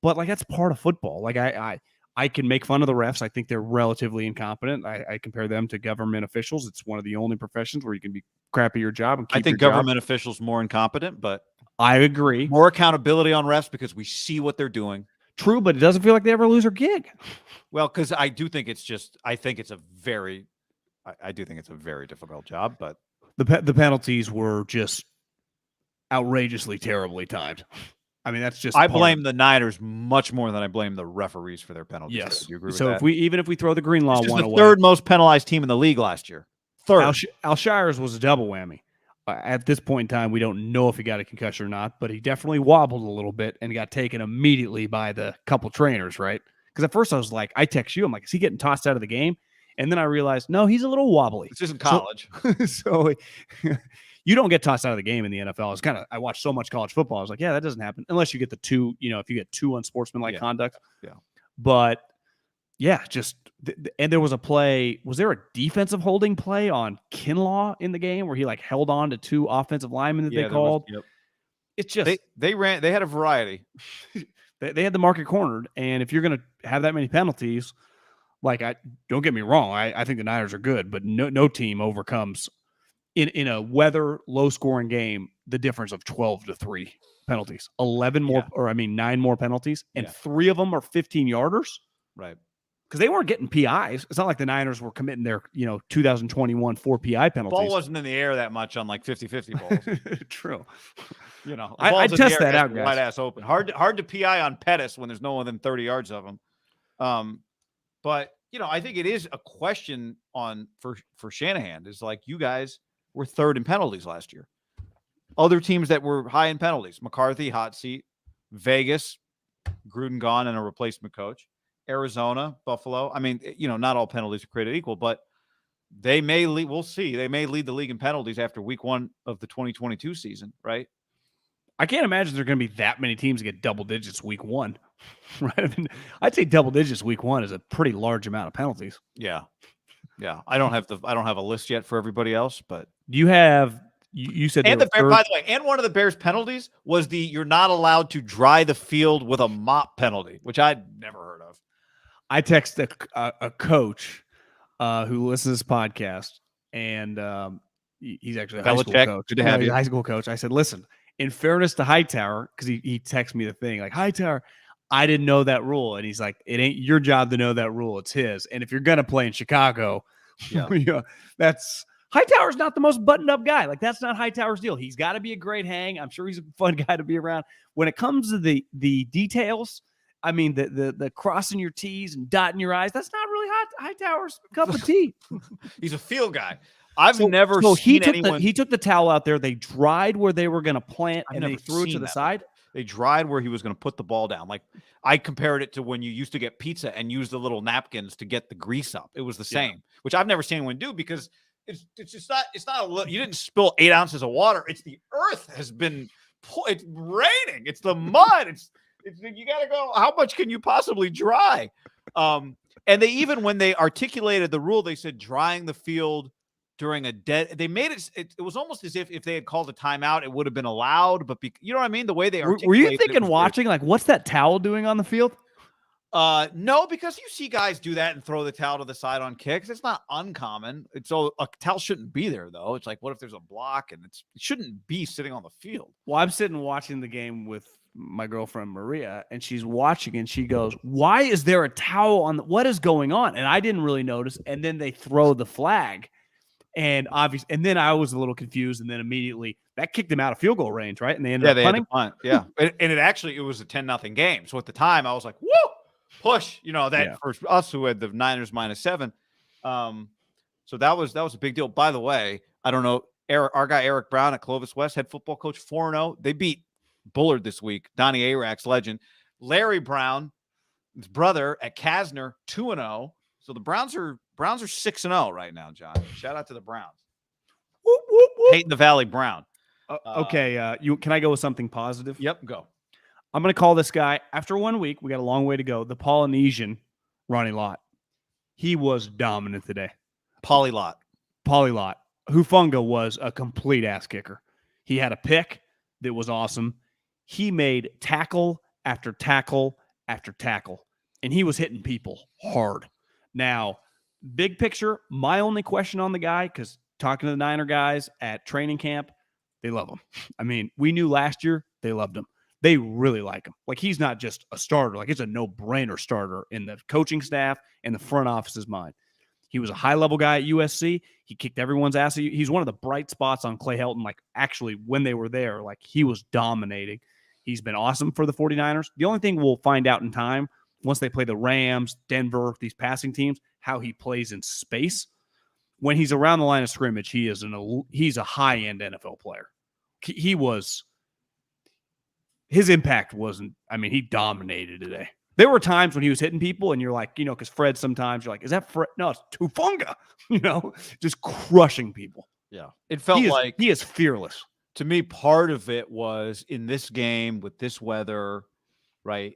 But that's part of football. Like I can make fun of the refs. I think they're relatively incompetent. I compare them to government officials. It's one of the only professions where you can be crappy at your job and keep I think your government job. officials more incompetent, but I agree. More accountability on refs because we see what they're doing. True, but it doesn't feel like they ever lose their gig. Well, because I do think it's a very difficult job, but the penalties were just outrageously terribly timed. I mean, that's just. I blame the Niners much more than I blame the referees for their penalties. Yes, do you agree with so that? if we throw the Greenlaw one the away, third most penalized team in the league last year. Third. Al-Shire's was a double whammy. At this point in time, we don't know if he got a concussion or not, but he definitely wobbled a little bit and got taken immediately by the couple trainers, right? Because at first I was like, I text you, I'm like, is he getting tossed out of the game? And then I realized, no, he's a little wobbly. This isn't college. So you don't get tossed out of the game in the NFL. I watched so much college football. I was like, yeah, that doesn't happen unless you get the 2, if you get 2 unsportsmanlike conduct. Yeah. But yeah, and there was a play. Was there a defensive holding play on Kinlaw in the game where he held on to 2 offensive linemen that they called? It's just they had a variety. they had the market cornered, and if you're going to have that many penalties, don't get me wrong, I think the Niners are good, but no team overcomes in a weather low scoring game the difference of 12-3 penalties, 11 more, 9 more penalties, and 3 of them are 15-yarders, right? Because they weren't getting PIs. It's not like the Niners were committing their 2021 4 PI penalties. Ball wasn't in the air that much on 50-50 balls. True. I'd test that out, guys. Wide ass open. Hard to PI on Pettis when there's no more than 30 yards of him. But I think it is a question for Shanahan. Is you guys were 3rd in penalties last year. Other teams that were high in penalties: McCarthy, hot seat; Vegas, Gruden gone, and a replacement coach; Arizona, Buffalo. I mean, not all penalties are created equal, but they may lead. We'll see. They may lead the league in penalties after week 1 of the 2022 season, right? I can't imagine there are going to be that many teams that get double digits week 1, right? I mean, I'd say double digits week 1 is a pretty large amount of penalties. Yeah. I don't have a list yet for everybody else, but do you have You said And they the were Bear, by third. the way, and one of the Bears' penalties was you're not allowed to dry the field with a mop penalty, which I'd never heard of. I texted a coach who listens to this podcast, and he's actually a high school Belichick, coach. good to have He's you. a high school coach. I said, listen, in fairness to Hightower, because he texted me the thing like, Hightower, I didn't know that rule. And he's like, it ain't your job to know that rule. It's his. And if you're going to play in Chicago, that's Hightower's not the most buttoned up guy. Like, that's not Hightower's deal. He's got to be a great hang. I'm sure he's a fun guy to be around. When it comes to the details, I mean, the crossing your T's and dotting your I's, that's not really Hightower's cup of tea. He's a field guy. I've never he seen took anyone. he took the towel out there. They dried where they were going to plant, I've and they never threw it to seen the that side. They dried where he was going to put the ball down. Like, I compared it to when you used to get pizza and use the little napkins to get the grease up. It was the same, which I've never seen anyone do, because it's just not. It's not you didn't spill 8 ounces of water. It's the earth has been. It's raining. It's the mud. It's you got to go. How much can you possibly dry? And they, even when they articulated the rule, they said drying the field during a dead. They made it was almost as if they had called a timeout, it would have been allowed. But you know what I mean? The way they articulated. Were you thinking watching like, what's that towel doing on the field? No, because you see guys do that and throw the towel to the side on kicks. It's not uncommon. A towel shouldn't be there, though. It's like, what if there's a block, and it shouldn't be sitting on the field. Well, I'm sitting watching the game with my girlfriend Maria, and she's watching, and she goes, "Why is there a towel on? What is going on?" And I didn't really notice. And then they throw the flag, and obviously, and then I was a little confused, and then immediately that kicked them out of field goal range, right? And they ended up punting. Yeah, and it was a 10-0 game. So at the time, I was like, "Woo, push!" For us who had the Niners -7. So that was a big deal. By the way, I don't know, our guy Eric Brown at Clovis West, head football coach, 4-0. They beat Bullard this week. Donnie Arak's legend. Larry Brown, his brother at Kasner, 2-0. So the Browns are 6-0 right now, John. Shout out to the Browns. Whoop, whoop, whoop. Peyton the Valley Brown. Okay, can I go with something positive? Yep, go. I'm going to call this guy, after 1 week, we got a long way to go, the Polynesian Ronnie Lott. He was dominant today. Polylot. Hufanga was a complete ass kicker. He had a pick that was awesome. He made tackle after tackle after tackle, and he was hitting people hard. Now, big picture, my only question on the guy, because talking to the Niner guys at training camp, they love him. I mean, we knew last year they loved him. They really like him. Like, he's not just a starter. Like, it's a no-brainer starter in the coaching staff and the front office's mind. He was a high-level guy at USC. He kicked everyone's ass. He's one of the bright spots on Clay Helton. Like, actually, when they were there, like, he was dominating. He's been awesome for the 49ers. The only thing we'll find out in time, once they play the Rams, Denver, these passing teams, how he plays in space. When he's around the line of scrimmage, he's a high-end NFL player. His impact wasn't, I mean, he dominated today. There were times when he was hitting people, and you're like, because Fred, sometimes you're like, is that Fred? No, it's Hufanga, just crushing people. Yeah. It felt like he is fearless. To me, part of it was in this game with this weather, right?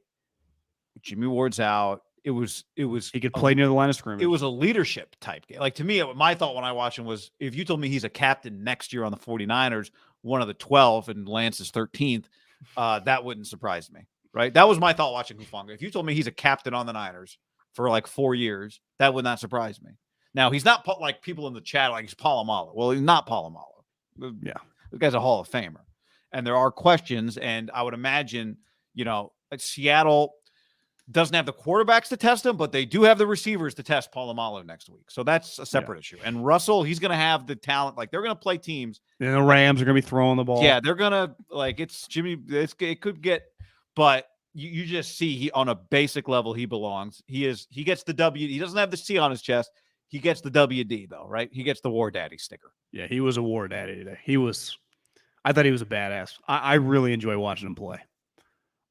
Jimmy Ward's out. It was he could play near the line of scrimmage. It was a leadership type game. Like, to me, my thought when I watched him was, if you told me he's a captain next year on the 49ers, one of the 12, and Lance is 13th, that wouldn't surprise me. Right. That was my thought watching Hufanga. If you told me he's a captain on the Niners for like 4 years, that would not surprise me. Now, he's not like people in the chat, like he's Polamalu. Well, he's not Polamalu. Yeah. This guy's a Hall of Famer. And there are questions. And I would imagine, Seattle doesn't have the quarterbacks to test him, but they do have the receivers to test Polamalu next week. So that's a separate issue. And Russell, he's going to have the talent. Like, they're going to play teams. And the Rams are going to be throwing the ball. Yeah, they're going to, like, it's Jimmy. It could get. But you just see he, on a basic level, he belongs. He gets the W. He doesn't have the C on his chest. He gets the WD, though, right? He gets the War Daddy sticker. Yeah, he was a War Daddy today. I thought he was a badass. I really enjoy watching him play.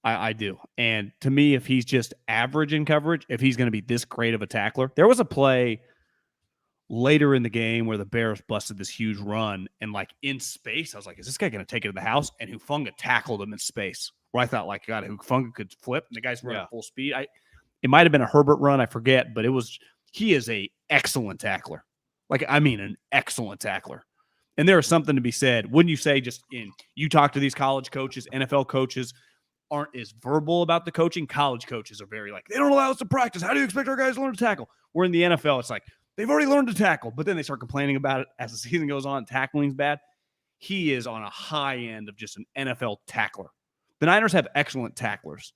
I do. And to me, if he's just average in coverage, if he's going to be this great of a tackler, there was a play later in the game where the Bears busted this huge run, and like in space, I was like, is this guy going to take it to the house? And Hufanga tackled him in space. Where I thought, like, God, Hufanga could flip, and the guy's running full speed. It might have been a Herbert run, I forget, but he is a excellent tackler. Like, I mean, an excellent tackler. And there is something to be said. Wouldn't you say you talk to these college coaches, NFL coaches aren't as verbal about the coaching. College coaches are very like, they don't allow us to practice. How do you expect our guys to learn to tackle? Where in the NFL, it's like, they've already learned to tackle, but then they start complaining about it as the season goes on. Tackling's bad. He is on a high end of just an NFL tackler. The Niners have excellent tacklers,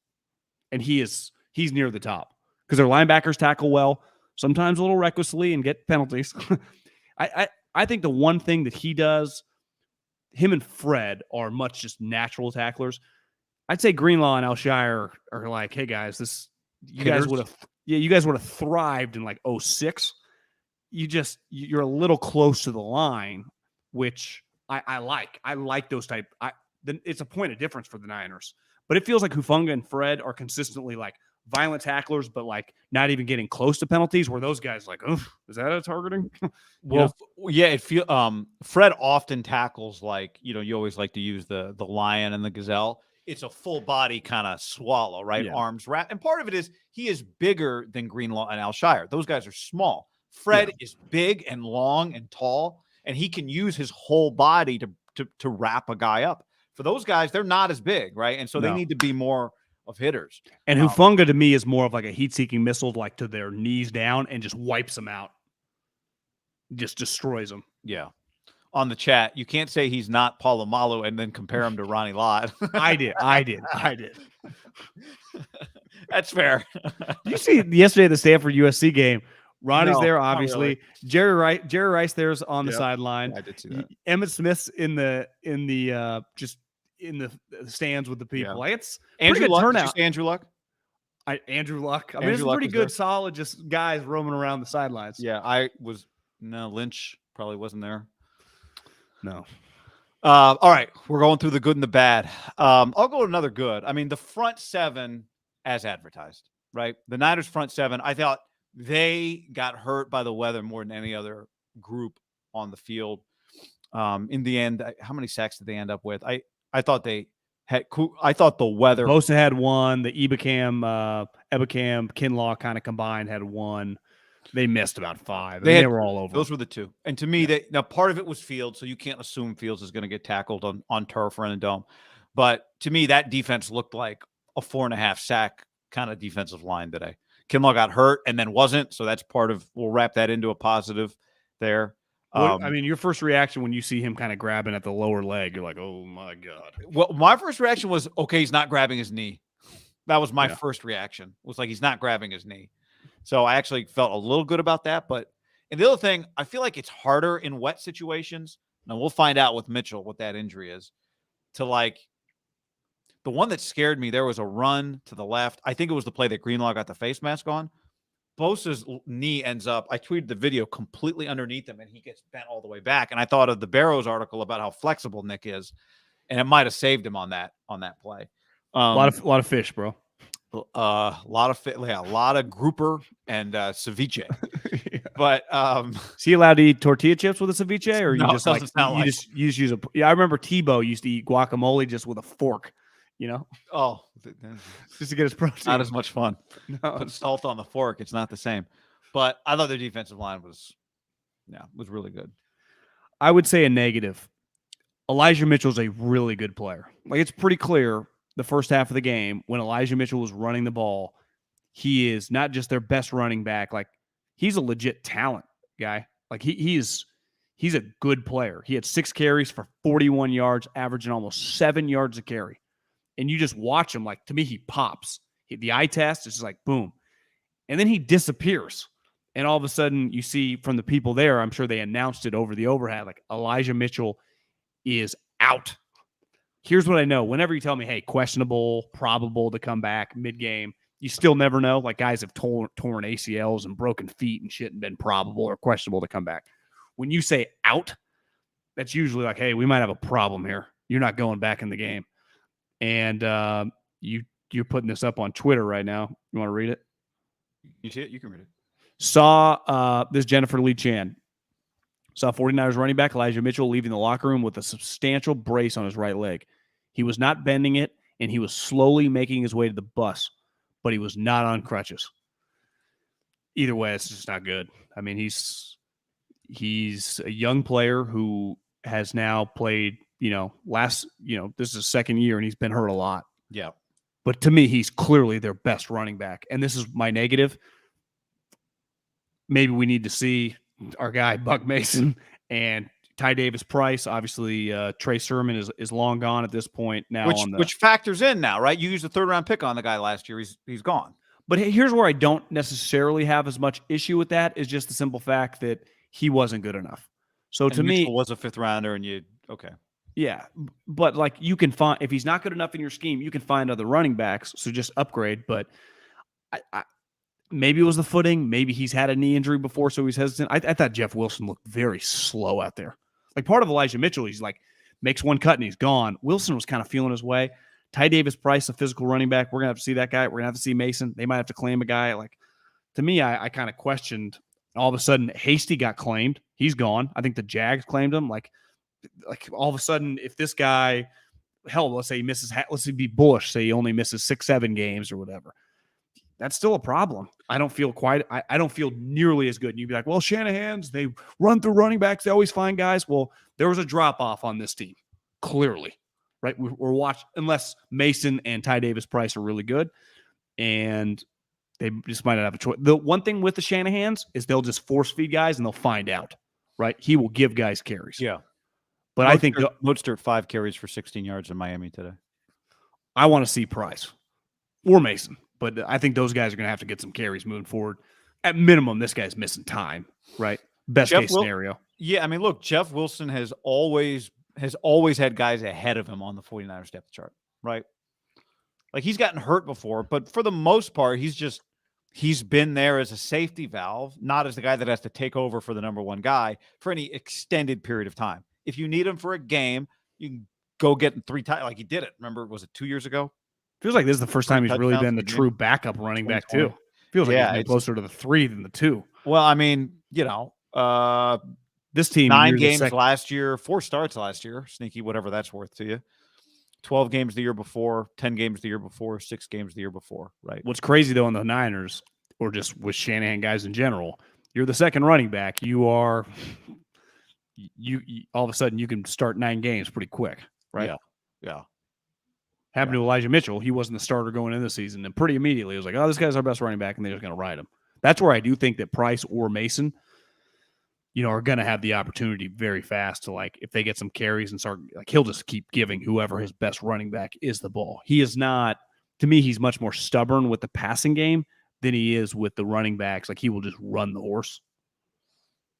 and he's near the top because their linebackers tackle well, sometimes a little recklessly and get penalties. I think the one thing that he does, him and Fred are much just natural tacklers. I'd say Greenlaw and Alshire are like, hey guys, you guys would have thrived in like 06. You're a little close to the line, which I like. I like those type. It's a point of difference for the Niners, but it feels like Hufanga and Fred are consistently like violent tacklers, but like not even getting close to penalties. Where those guys like, oh, is that a targeting? Yeah, it feel Fred often tackles like, you always like to use the lion and the gazelle. It's a full body kind of swallow, right? Yeah. Arms wrap. And part of it is he is bigger than Greenlaw and Alshire. Those guys are small. Fred is big and long and tall, and he can use his whole body to wrap a guy up. For those guys, they're not as big, right? And so they need to be more of hitters. And Hufanga to me is more of like a heat-seeking missile, like to their knees down and just wipes them out. Just destroys them. Yeah. On the chat, you can't say he's not Polamalu and then compare him to Ronnie Lott. I did. That's fair. Did you see yesterday the Stanford USC game? Ronnie's there, obviously. Really. Jerry Rice there's on the sideline. Yeah, I did see that. Emmett Smith's in the stands with the people. Yeah. Like it's Andrew pretty Luck. good turnout. Andrew Luck. Andrew Luck. I mean, it's pretty good, solid, just guys roaming around the sidelines. Yeah, Lynch probably wasn't there. No. All right, we're going through the good and the bad. I'll go with another good. I mean, the front seven as advertised, right? The Niners front seven, I thought they got hurt by the weather more than any other group on the field. In the end, how many sacks did they end up with? I thought they had. I thought the weather. Bosa had one. The Ebicam, Kinlaw kind of combined had one. They missed about 5. They were all over. Those were the two. And to me, now part of it was Fields, so you can't assume Fields is going to get tackled on turf or in a dome. But to me, that defense looked like a 4.5 sack kind of defensive line today. Kinlaw got hurt and then wasn't, so that's part of. We'll wrap that into a positive there. I mean, your first reaction when you see him kind of grabbing at the lower leg, you're like, oh my God. Well, my first reaction was, okay, he's not grabbing his knee. That was my first reaction. It was like he's not grabbing his knee. So I actually felt a little good about that. And the other thing, I feel like it's harder in wet situations. And we'll find out with Mitchell what that injury is. To like, the one that scared me, there was a run to the left. I think it was the play that Greenlaw got the face mask on. Bosa's knee ends up, I tweeted the video, completely underneath him, and he gets bent all the way back. And I thought of the Barrows article about how flexible Nick is, and it might have saved him on that play. A lot of fish, bro. A lot of grouper and ceviche. Yeah. But is he allowed to eat tortilla chips with a ceviche, or no, you just like you just use a? Yeah, I remember Tebow used to eat guacamole just with a fork. Just to get his protein. Not as much fun. No. Put salt on the fork. It's not the same. But I thought their defensive line was really good. I would say a negative. Elijah Mitchell's a really good player. Like, it's pretty clear the first half of the game when Elijah Mitchell was running the ball, he is not just their best running back. Like, he's a legit talent guy. Like, he's a good player. He had 6 carries for 41 yards, averaging almost 7 yards a carry. And you just watch him, like, to me, he pops. The eye test is just like, boom. And then he disappears. And all of a sudden, you see from the people there, I'm sure they announced it over the overhead, like, Elijah Mitchell is out. Here's what I know. Whenever you tell me, hey, questionable, probable to come back mid-game, you still never know. Like, guys have torn ACLs and broken feet and shit and been probable or questionable to come back. When you say out, that's usually like, hey, we might have a problem here. You're not going back in the game. And you're putting this up on Twitter right now. You want to read it? You see it? You can read it. Saw this Jennifer Lee Chan. Saw 49ers running back Elijah Mitchell leaving the locker room with a substantial brace on his right leg. He was not bending it, and he was slowly making his way to the bus, but he was not on crutches. Either way, it's just not good. I mean, he's a young player who has now played, this is his second year and he's been hurt a lot. Yeah. But to me, he's clearly their best running back. And this is my negative. Maybe we need to see our guy, Buck Mason, and Ty Davis Price. Obviously, Trey Sermon is long gone at this point now. Which factors in now, right? You used a 3rd-round pick on the guy last year. He's gone. But here's where I don't necessarily have as much issue with that is just the simple fact that he wasn't good enough. So to me, Mitchell was a 5th-rounder, and okay. Yeah, but like you can find, if he's not good enough in your scheme, you can find other running backs. So just upgrade. But maybe it was the footing. Maybe he's had a knee injury before, so he's hesitant. I thought Jeff Wilson looked very slow out there. Like part of Elijah Mitchell, he's like makes one cut and he's gone. Wilson was kind of feeling his way. Ty Davis Price, a physical running back. We're gonna have to see that guy. We're gonna have to see Mason. They might have to claim a guy. Like to me, I kind of questioned. All of a sudden, Hasty got claimed. He's gone. I think the Jags claimed him. Like all of a sudden, if this guy, let's say he misses, let's say be Bush, say he only misses 6-7 games or whatever, that's still a problem. I don't feel I don't feel nearly as good. And you'd be like, well, Shanahan's, they run through running backs. They always find guys. Well, there was a drop off on this team, clearly, right? We're watching, unless Mason and Ty Davis Price are really good, and they just might not have a choice. The one thing with the Shanahan's is they'll just force feed guys and they'll find out, right? He will give guys carries. Yeah. But I think Mostert 5 carries for 16 yards in Miami today. I want to see Price or Mason, but I think those guys are going to have to get some carries moving forward. At minimum, this guy's missing time, right? Best case scenario. Yeah, I mean, look, Jeff Wilson has always had guys ahead of him on the 49ers depth chart, right? Like he's gotten hurt before, but for the most part, he's been there as a safety valve, not as the guy that has to take over for the number one guy for any extended period of time. If you need him for a game, you can go get him 3 times. Like he did it. Remember, was it 2 years ago? Feels like this is the first time he's really been the true backup running back too. Feels like he's been closer to the 3 than the 2. Well, I mean, this team 9 games last year, 4 starts last year, sneaky, whatever that's worth to you. 12 games the year before, 10 games the year before, 6 games the year before, right? What's crazy though in the Niners, or just with Shanahan guys in general, you're the second running back. You are. You all of a sudden you can start 9 games pretty quick, right? Yeah. Happened to Elijah Mitchell. He wasn't the starter going into the season, and pretty immediately it was like, oh, this guy's our best running back, and they're just going to ride him. That's where I do think that Price or Mason, are going to have the opportunity very fast to, like, if they get some carries and start, like, he'll just keep giving whoever his best running back is the ball. He is not, to me, he's much more stubborn with the passing game than he is with the running backs. Like, he will just run the horse.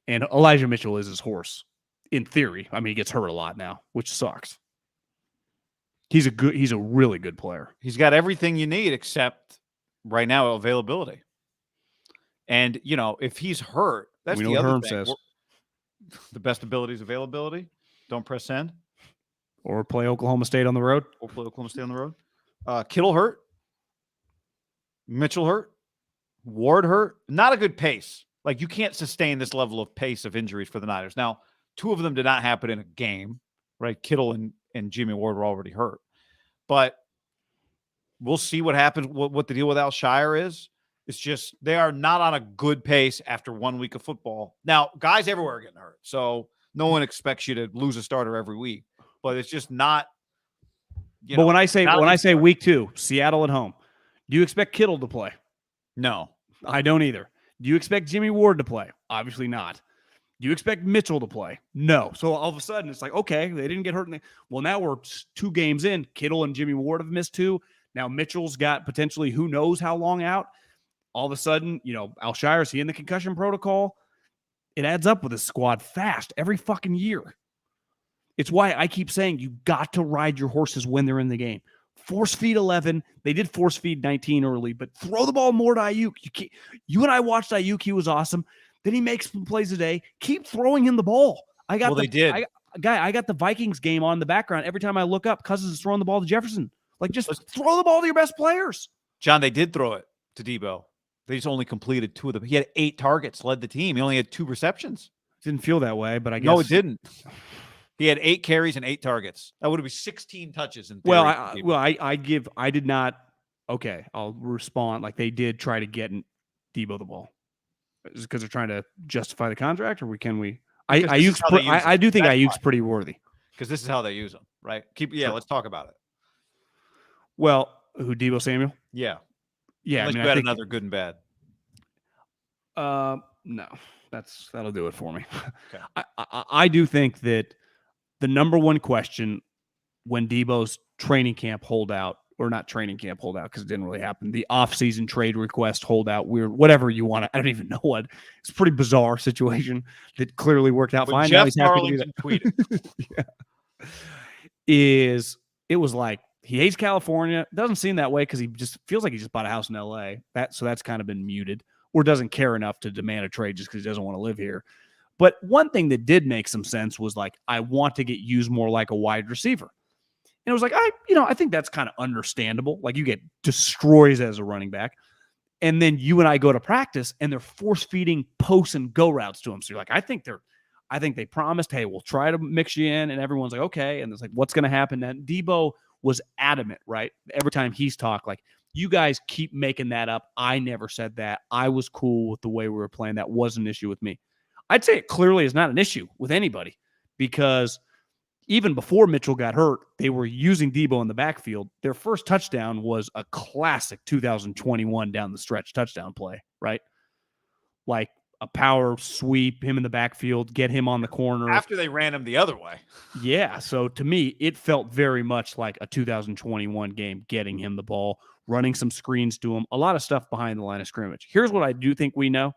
And Elijah Mitchell is his horse, in theory. I mean, he gets hurt a lot now, which sucks. He's a really good player. He's got everything you need except right now availability. And, if he's hurt, that's the other thing. Says. The best ability is availability. Don't press send. Or play Oklahoma State on the road. Kittle hurt. Mitchell hurt. Ward hurt. Not a good pace. Like, you can't sustain this level of pace of injuries for the Niners. Now, 2 of them did not happen in a game, right? Kittle and Jimmy Ward were already hurt. But we'll see what happens, what the deal with Alshire is. It's just they are not on a good pace after 1 week of football. Now, guys everywhere are getting hurt, so no one expects you to lose a starter every week. But it's just not. But when I say week 2, Seattle at home, do you expect Kittle to play? No, I don't either. Do you expect Jimmy Ward to play? Obviously not. Do you expect Mitchell to play? No. So all of a sudden, it's like, okay, they didn't get hurt. Well, now we're 2 games in. Kittle and Jimmy Ward have missed 2. Now Mitchell's got potentially who knows how long out. All of a sudden, Alshire, is he in the concussion protocol? It adds up with his squad fast every fucking year. It's why I keep saying you got to ride your horses when they're in the game. Force feed 11. They did force feed 19 early, but throw the ball more to Ayuk. You and I watched Ayuk. He was awesome. Then he makes some plays a day. Keep throwing him the ball. They did. I got the Vikings game on the background. Every time I look up, Cousins is throwing the ball to Jefferson. Like, just throw the ball to your best players. John, they did throw it to Deebo. They just only completed 2 of them. He had 8 targets, led the team. He only had 2 receptions. Didn't feel that way, but I guess. No, it didn't. He had 8 carries and 8 targets. That would have been 16 touches in theory. I did not. Okay, I'll respond. Like, they did try to get Deebo the ball. Is it because they're trying to justify the contract, or can we? I do think Ayuk's pretty worthy. Because this is how they use them, right? Let's talk about it. Well, who, Deebo Samuel? Yeah. Yeah. Unless you had another good and bad. No, that'll do it for me. Okay. I do think that the number one question when Deebo's training camp holdout, or not training camp holdout because it didn't really happen, the off-season trade request holdout, weird, whatever you want. I don't even know what. It's a pretty bizarre situation that clearly worked out fine. Jeff Darlington tweeted. It was like he hates California. Doesn't seem that way because he just feels like he just bought a house in LA. So that's kind of been muted, or doesn't care enough to demand a trade just because he doesn't want to live here. But one thing that did make some sense was like, I want to get used more like a wide receiver. And it was like, I think that's kind of understandable. Like you get destroyed as a running back. And then you and I go to practice and they're force feeding posts and go routes to him. So you're like, I think they promised, hey, we'll try to mix you in. And everyone's like, okay. And it's like, what's going to happen then? Deebo was adamant, right? Every time he's talked, like, you guys keep making that up. I never said that. I was cool with the way we were playing. That was an issue with me. I'd say it clearly is not an issue with anybody because even before Mitchell got hurt, they were using Deebo in the backfield. Their first touchdown was a classic 2021 down the stretch touchdown play, right? Like a power sweep, him in the backfield, get him on the corner. After they ran him the other way. Yeah, so to me, it felt very much like a 2021 game, getting him the ball, running some screens to him, a lot of stuff behind the line of scrimmage. Here's what I do think we know.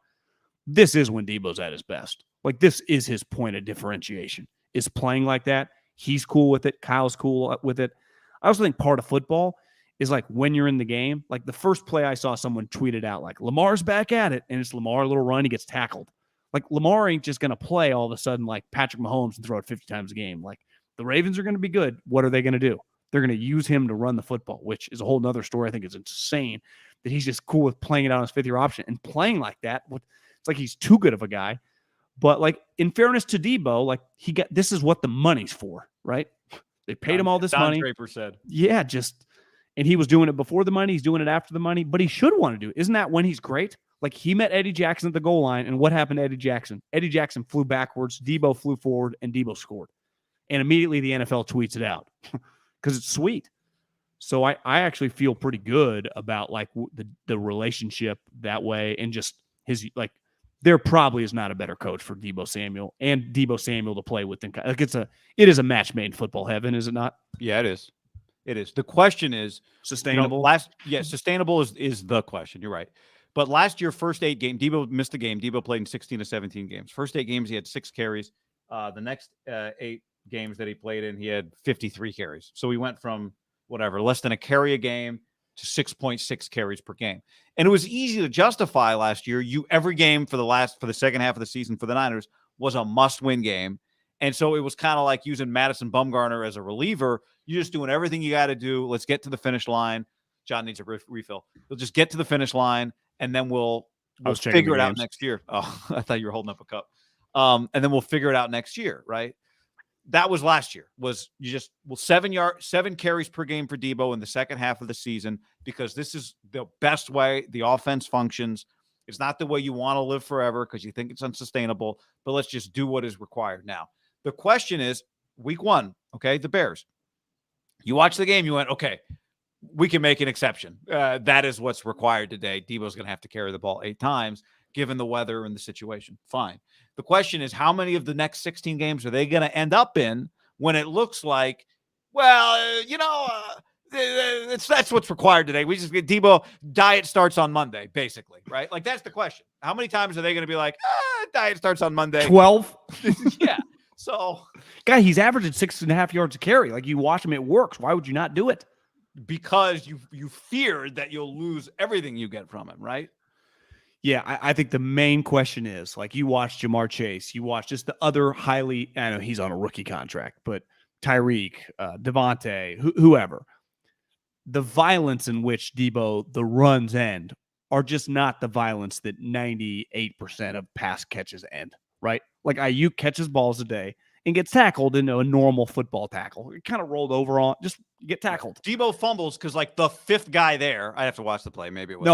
This is when Deebo's at his best. Like, this is his point of differentiation, is playing like that. He's cool with it. Kyle's cool with it. I also think part of football is like when you're in the game, like the first play I saw someone tweeted out, like, Lamar's back at it, and it's Lamar, a little run, he gets tackled. Like, Lamar ain't just going to play all of a sudden like Patrick Mahomes and throw it 50 times a game. Like, the Ravens are going to be good. What are they going to do? They're going to use him to run the football, which is a whole nother story. I think it's insane that he's just cool with playing it out on his fifth-year option and playing like that. It's like he's too good of a guy. But, like, in fairness to Deebo, like, this is what the money's for, right? They paid him all this money. Draper said. Yeah, and he was doing it before the money. He's doing it after the money, but he should want to do it. Isn't that when he's great? Like, he met Eddie Jackson at the goal line, and what happened to Eddie Jackson? Eddie Jackson flew backwards, Deebo flew forward, and Deebo scored. And immediately the NFL tweets it out because it's sweet. So I actually feel pretty good about, like, the relationship that way, and just his, like, there probably is not a better coach for Deebo Samuel and Deebo Samuel to play with. Like, it is a match made in football heaven, is it not? Yeah, it is. It is. The question is sustainable. Sustainable is the question. You're right. But last year, first 8 games, Deebo missed a game. Deebo played in 16 to 17 games. First 8 games, he had 6 carries. The next 8 games that he played in, he had 53 carries. So he went from less than a carry a game to 6.6 carries per game. And it was easy to justify last year. Every game for the second half of the season for the Niners was a must-win game. And so it was kind of like using Madison Bumgarner as a reliever. You're just doing everything you got to do. Let's get to the finish line. John needs a refill. We'll just get to the finish line, and then we'll figure it out next year. Oh, I thought you were holding up a cup. And then we'll figure it out next year, right? That was last year. 7 carries per game for Deebo in the second half of the season, because this is the best way the offense functions. It's not the way you want to live forever because you think it's unsustainable, but let's just do what is required now. The question is, week 1, okay, the Bears. You watch the game, you went, okay, we can make an exception. That is what's required today. Deebo's going to have to carry the ball 8 times, given the weather and the situation. Fine. The question is, how many of the next 16 games are they going to end up in when it looks like, that's what's required today. We just get Deebo, diet starts on Monday, basically, right? Like, that's the question. How many times are they going to be like, diet starts on Monday? 12. Yeah. So, guy, he's averaging 6.5 yards a carry. Like, you watch him, it works. Why would you not do it? Because you feared that you'll lose everything you get from him, right? Yeah, I think the main question is, like, you watch Jamar Chase, you watch just the other I know he's on a rookie contract, but Tyreek, Devontae, whoever, the violence in which Deebo, the runs end, are just not the violence that 98% of pass catches end, right? Like, Ayuk catches balls a day and gets tackled into a normal football tackle. It kind of rolled over on, just get tackled. Deebo fumbles because, like, the 5th guy there, I have to watch the play. Maybe it was.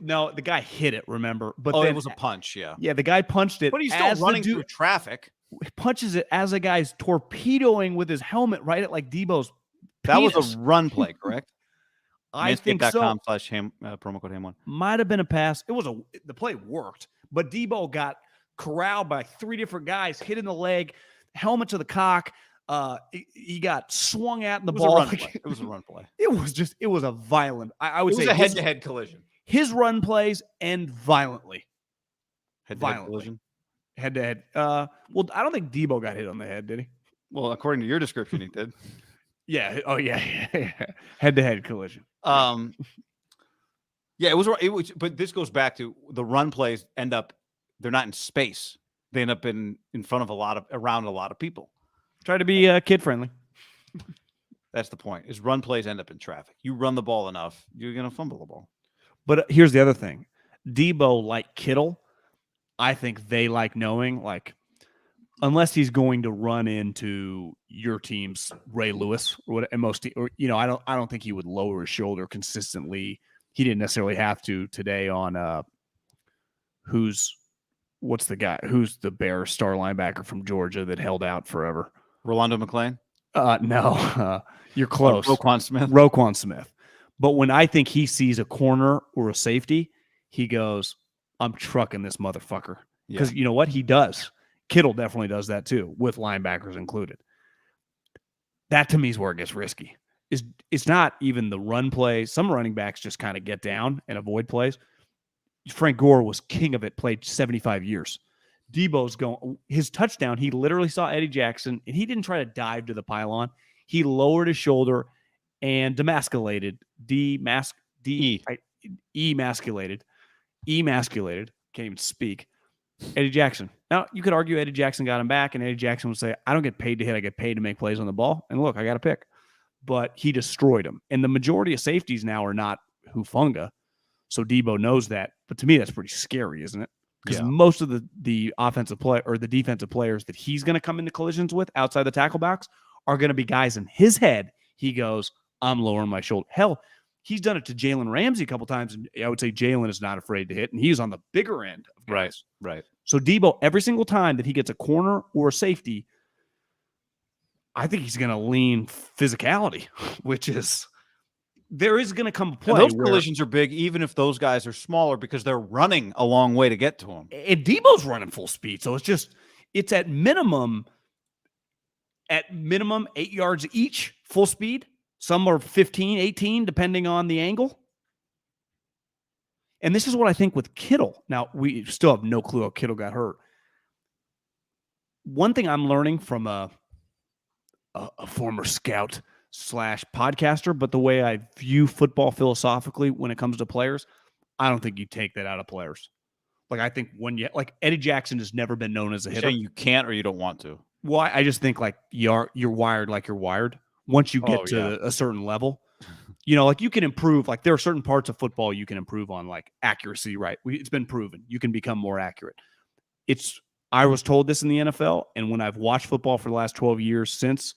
No, the guy hit it, remember? But then it was a punch, yeah. Yeah, the guy punched it. But he's still running through traffic. punches it as a guy's torpedoing with his helmet right at like Deebo's That penis. was a run play, correct? I think so. Manscaped.com/ promo code ham1. Might have been a pass. The play worked, but Deebo got corralled by 3 different guys, hit in the leg, helmet to the cock. He got swung at in the ball. It was a run play. It was a violent. I would say it was a head-to-head collision. His run plays end violently. Head-to-head collision. Head-to-head. Well, I don't think Deebo got hit on the head, did he? Well, according to your description, he did. Yeah. Oh, yeah. Head-to-head collision. Yeah, it was. But this goes back to the run plays they're not in space. They end up in front of around a lot of people. Try to be kid friendly. That's the point. Is run plays end up in traffic. You run the ball enough, you're gonna fumble the ball. But here's the other thing: Deebo, like Kittle, I think they like knowing, like, unless he's going to run into your team's Ray Lewis or what, and I don't think he would lower his shoulder consistently. He didn't necessarily have to today on what's the guy? Who's the Bears star linebacker from Georgia that held out forever? Rolando McClain? No. You're close. Roquan Smith. But when I think he sees a corner or a safety, he goes, I'm trucking this motherfucker. Because you know what? He does. Kittle definitely does that too, with linebackers included. That to me is where it gets risky. It's not even the run plays. Some running backs just kind of get down and avoid plays. Frank Gore was king of it, played 75 years. Deebo's going, his touchdown, he literally saw Eddie Jackson, and he didn't try to dive to the pylon. He lowered his shoulder and emasculated, can't even speak, Eddie Jackson. Now, you could argue Eddie Jackson got him back, and Eddie Jackson would say, I don't get paid to hit, I get paid to make plays on the ball. And look, I got a pick. But he destroyed him. And the majority of safeties now are not Hufanga. So Deebo knows that. But to me, that's pretty scary, isn't it? Because most of the offensive play or the defensive players that he's going to come into collisions with outside the tackle box are going to be guys in his head. He goes, I'm lowering my shoulder. Hell, he's done it to Jalen Ramsey a couple times. And I would say Jalen is not afraid to hit. And he's on the bigger end of guys. Right. So Deebo, every single time that he gets a corner or a safety, I think he's going to lean physicality, which is, there is going to come a point. And those collisions are big, even if those guys are smaller, because they're running a long way to get to them. And Deebo's running full speed. So it's at minimum 8 yards each, full speed. Some are 15, 18, depending on the angle. And this is what I think with Kittle. Now, we still have no clue how Kittle got hurt. One thing I'm learning from a former scout / podcaster, but the way I view football philosophically when it comes to players, I don't think you take that out of players. Like, I think Eddie Jackson has never been known as a hitter. Saying you can't or you don't want to. Well, I just think like you're wired like you're wired. Once you get to a certain level, like you can improve. Like there are certain parts of football you can improve on, like accuracy. Right? It's been proven you can become more accurate. I was told this in the NFL, and when I've watched football for the last 12 years since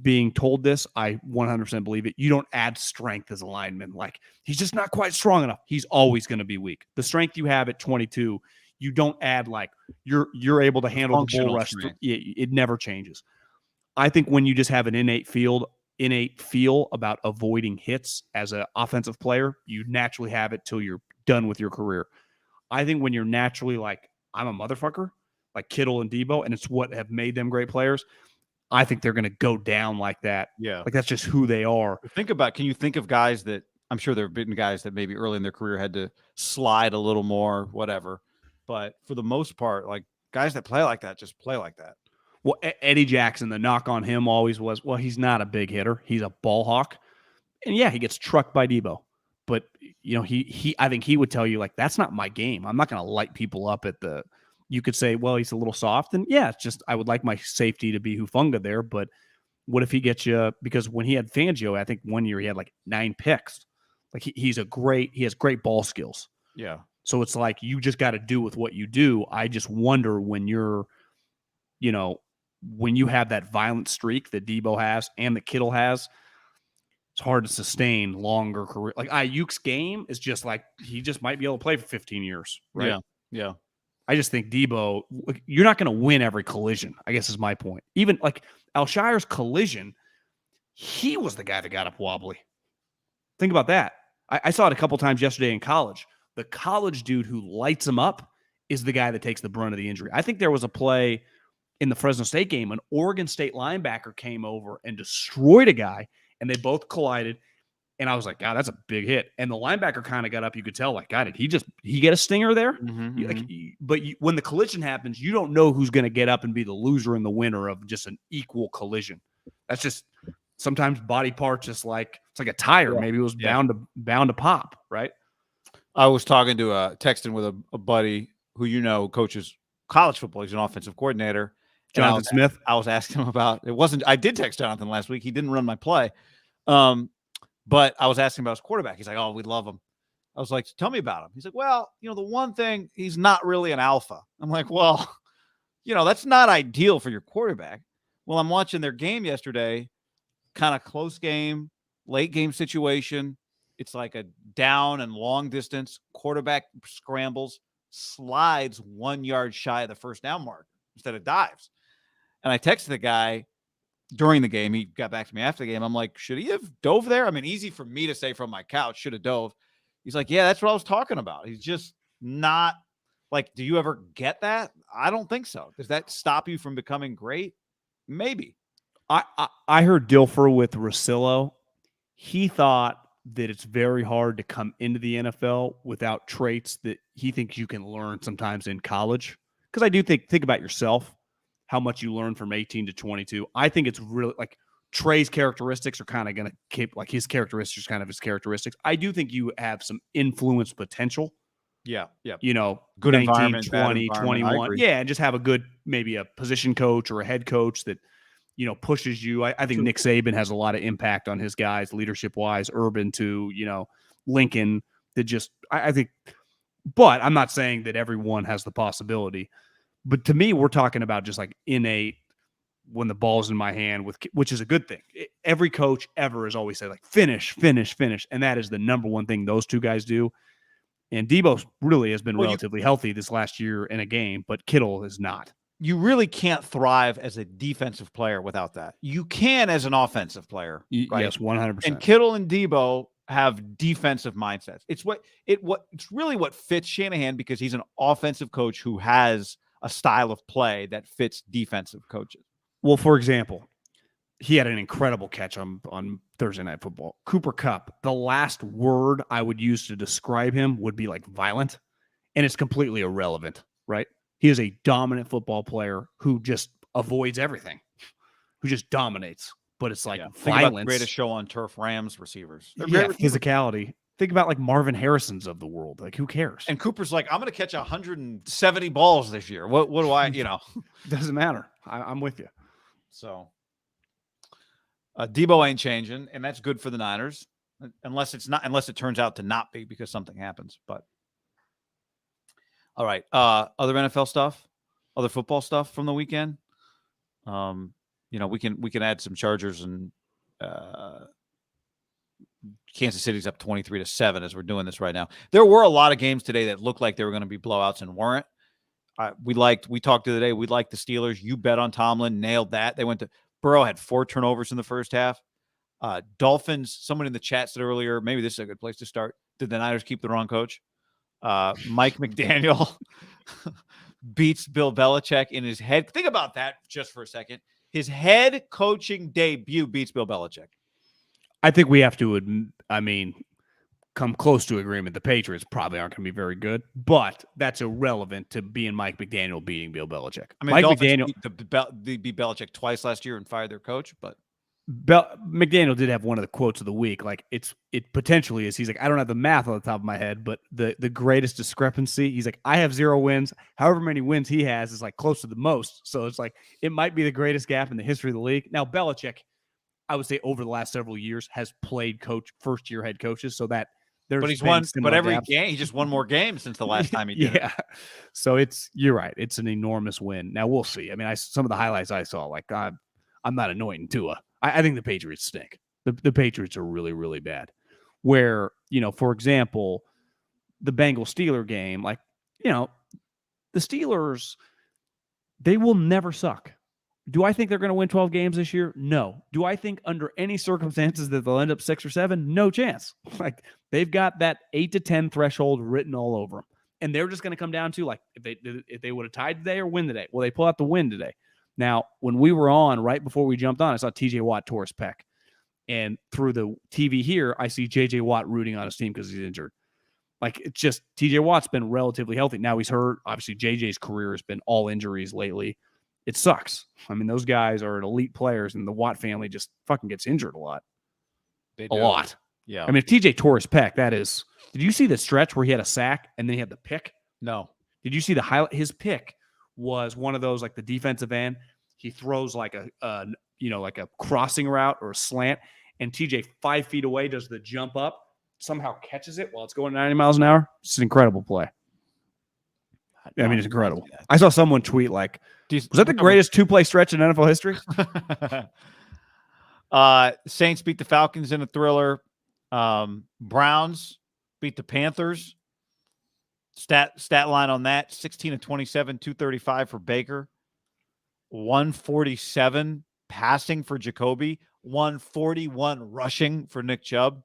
being told this, I 100% believe it. You don't add strength as a lineman. Like he's just not quite strong enough. He's always going to be weak. The strength you have at 22, you don't add like you're able to handle the bull rush. It never changes. I think when you just have an innate feel about avoiding hits as an offensive player, you naturally have it till you're done with your career. I think when you're naturally like, I'm a motherfucker, like Kittle and Deebo, and it's what have made them great players, I think they're going to go down like that. Yeah. Like that's just who they are. Can you think of guys that, I'm sure there have been guys that maybe early in their career had to slide a little more, whatever. But for the most part, like guys that play like that, just play like that. Well, Eddie Jackson, the knock on him always was, well, he's not a big hitter. He's a ball hawk. And yeah, he gets trucked by Deebo. But, I think he would tell you, like, that's not my game. I'm not going to light people up you could say, well, he's a little soft. And yeah, it's just, I would like my safety to be Hufanga there. But what if he gets you, because when he had Fangio, I think one year he had like 9 picks. Like he has great ball skills. Yeah. So it's like, you just got to do with what you do. I just wonder when you're, when you have that violent streak that Deebo has and that Kittle has, it's hard to sustain longer career. Like Ayuk's game is just like, he just might be able to play for 15 years. Right. Yeah. I just think Deebo, you're not going to win every collision, I guess is my point. Even like Alshire's collision, he was the guy that got up wobbly. Think about that. I saw it a couple times yesterday in college. The college dude who lights him up is the guy that takes the brunt of the injury. I think there was a play in the Fresno State game, an Oregon State linebacker came over and destroyed a guy, and they both collided. And I was like, God, that's a big hit. And the linebacker kind of got up. You could tell, like, God, did he get a stinger there? When the collision happens, you don't know who's going to get up and be the loser and the winner of just an equal collision. That's just sometimes body parts, just like it's like a tire. Yeah. Maybe it was bound to pop, right? I was texting with a buddy who coaches college football. He's an offensive coordinator. Jonathan Smith. I was asking him about I did text Jonathan last week. He didn't run my play. But I was asking about his quarterback. He's like, oh, we love him. I was like, tell me about him. He's like, well, the one thing, he's not really an alpha. I'm like, well, that's not ideal for your quarterback. Well, I'm watching their game yesterday, kind of close game, late game situation. It's like a down and long distance. Quarterback scrambles, slides 1 yard shy of the first down mark instead of dives. And I texted the guy during the game. He got back to me after the game. I'm like, should he have dove there? I mean, easy for me to say from my couch, should have dove. He's like, yeah, that's what I was talking about. He's just not like, do you ever get that? I don't think so. Does that stop you from becoming great? Maybe. I heard Dilfer with Russillo. He thought that it's very hard to come into the NFL without traits that he thinks you can learn sometimes in college. Because I do think about yourself, how much you learn from 18 to 22. I think it's really like Trey's characteristics are kind of going to keep like his characteristics, kind of his characteristics. I do think you have some influence potential. Yeah. Yeah. Good 19, environment, 20, 21. Yeah. And just have a good, maybe a position coach or a head coach that, pushes you. I think Nick Saban has a lot of impact on his guys, leadership wise, Urban to, Lincoln that just, I think, but I'm not saying that everyone has the possibility. But to me, we're talking about just like innate when the ball's in my hand, which is a good thing. Every coach ever has always said, like, finish. And that is the number one thing those two guys do. And Deebo really has been relatively healthy this last year in a game, but Kittle is not. You really can't thrive as a defensive player without that. You can as an offensive player. Right? Yes, 100%. And Kittle and Deebo have defensive mindsets. It's really what fits Shanahan, because he's an offensive coach who has a style of play that fits defensive coaches. Well, for example, he had an incredible catch on Thursday Night Football. Cooper Kupp, the last word I would use to describe him would be like violent, and it's completely irrelevant, right? He is a dominant football player who just avoids everything, who just dominates. But it's like violence. Think about the greatest show on turf, Rams receivers. Physicality. Think about like Marvin Harrison's of the world. Like, who cares? And Cooper's like, I'm going to catch 170 balls this year. What do I, Doesn't matter. I'm with you. So Deebo ain't changing, and that's good for the Niners, unless it turns out to not be because something happens. But all right, other NFL stuff, other football stuff from the weekend. We can add some Chargers and Kansas City's up 23-7 as we're doing this right now. There were a lot of games today that looked like they were going to be blowouts and weren't. We talked the other day. We liked the Steelers. You bet on Tomlin, nailed that. Burrow had 4 turnovers in the first half. Dolphins, someone in the chat said earlier, maybe this is a good place to start. Did the Niners keep the wrong coach? Mike McDaniel beats Bill Belichick in his head. Think about that just for a second. His head coaching debut beats Bill Belichick. I think we have to, come close to agreement. The Patriots probably aren't going to be very good, but that's irrelevant to being Mike McDaniel beating Bill Belichick. Mike McDaniel beat Belichick twice last year and fired their coach, but McDaniel did have one of the quotes of the week. Like it potentially is. He's like, I don't have the math on the top of my head, but the greatest discrepancy. He's like, I have 0 wins. However many wins he has is like close to the most. So it's like it might be the greatest gap in the history of the league. Now Belichick, I would say over the last several years has played first year head coaches, so that. But he's won. But every game, he just won more games since the last time he did. Yeah, so you're right. It's an enormous win. Now we'll see. Some of the highlights I saw, like I'm not anointing Tua. I think the Patriots stink. The Patriots are really, really bad. Where for example, the Bengals-Steeler game, the Steelers, they will never suck. Do I think they're going to win 12 games this year? No. Do I think under any circumstances that they'll end up 6 or 7? No chance. Like, they've got that 8 to 10 threshold written all over them. And they're just going to come down to, like, if they would have tied today or win today. Well, they pull out the win today. Now, when we were on, right before we jumped on, I saw TJ Watt tore his pec. And through the TV here, I see JJ Watt rooting on his team because he's injured. Like, it's just TJ Watt's been relatively healthy. Now he's hurt. Obviously, JJ's career has been all injuries lately. It sucks. I mean, those guys are elite players, and the Watt family just fucking gets injured a lot. A lot. Yeah. I mean, if TJ tore his pec, that is. Did you see the stretch where he had a sack and then he had the pick? No. Did you see the highlight? His pick was one of those, like the defensive end. He throws like a crossing route or a slant, and TJ 5 feet away does the jump up, somehow catches it while it's going 90 miles an hour. It's an incredible play. I mean, it's incredible. I saw someone tweet like, was that the greatest 2-play stretch in NFL history? Saints beat the Falcons in a thriller. Browns beat the Panthers. Stat line on that, 16 of 27, 235 for Baker. 147 passing for Jacoby. 141 rushing for Nick Chubb.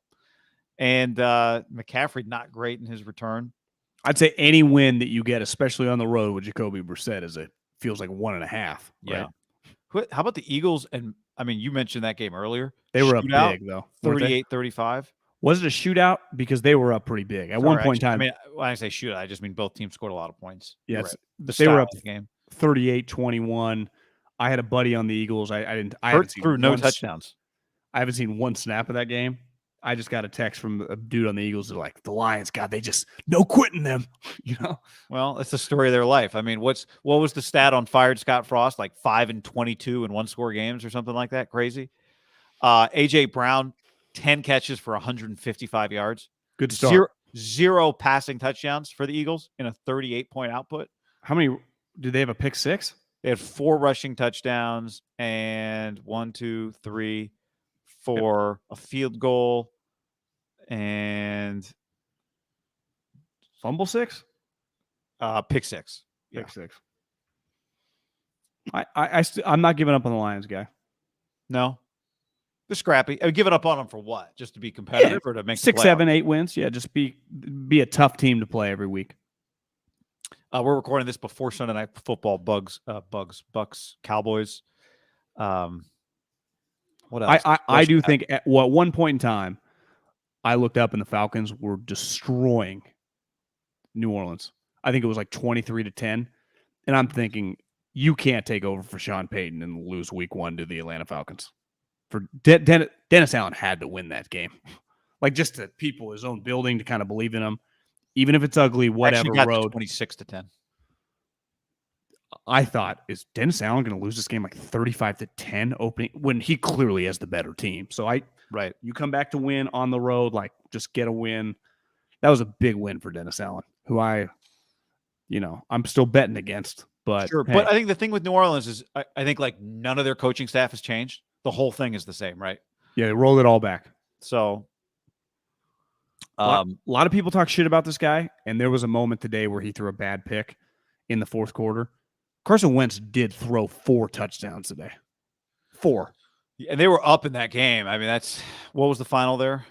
And McCaffrey not great in his return. I'd say any win that you get, especially on the road with Jacoby Brissett, feels like 1.5. Yeah. Right? How about the Eagles? And I mean, you mentioned that game earlier. They were up big, though. 38-35. Was it a shootout? Because they were up pretty big. At one point in time. I mean, when I say shootout, I just mean both teams scored a lot of points. Yeah, right. They were up the game 38-21. I had a buddy on the Eagles. I haven't seen no touchdowns. I haven't seen one snap of that game. I just got a text from a dude on the Eagles. They're like, the Lions, God, they just no quitting them. You know? Well, it's the story of their life. I mean, what was the stat on fired Scott Frost? Like 5 and 22 in 1-score games or something like that. Crazy. AJ Brown, 10 catches for 155 yards. Good start. Zero passing touchdowns for the Eagles in a 38-point output. How many did they have? A pick 6? They had 4 rushing touchdowns and 1, 2, 3, 4, a field goal, and fumble 6, pick 6, pick 6. I'm not giving up on the Lions, guy. No, they're scrappy. I would give it up on them for what? Just to be competitive, or to make 6, 7, 8 wins? Yeah, just be a tough team to play every week. We're recording this before Sunday Night Football. Bucks, Cowboys. What else? I do think at one point in time, I looked up and the Falcons were destroying New Orleans. I think it was like 23-10. And I'm thinking, you can't take over for Sean Payton and lose week 1 to the Atlanta Falcons. For Dennis Allen had to win that game. Like, just to people, his own building, to kind of believe in him. Even if it's ugly, whatever road. 26-10. I thought, is Dennis Allen going to lose this game like 35-10 opening when he clearly has the better team? So you come back to win on the road, like, just get a win. That was a big win for Dennis Allen, who I'm still betting against. But sure. Hey. But I think the thing with New Orleans is I think like none of their coaching staff has changed. The whole thing is the same, right? Yeah, they rolled it all back. So a lot of people talk shit about this guy, and there was a moment today where he threw a bad pick in the fourth quarter. Carson Wentz did throw 4 touchdowns today. 4. And they were up in that game. I mean, what was the final there?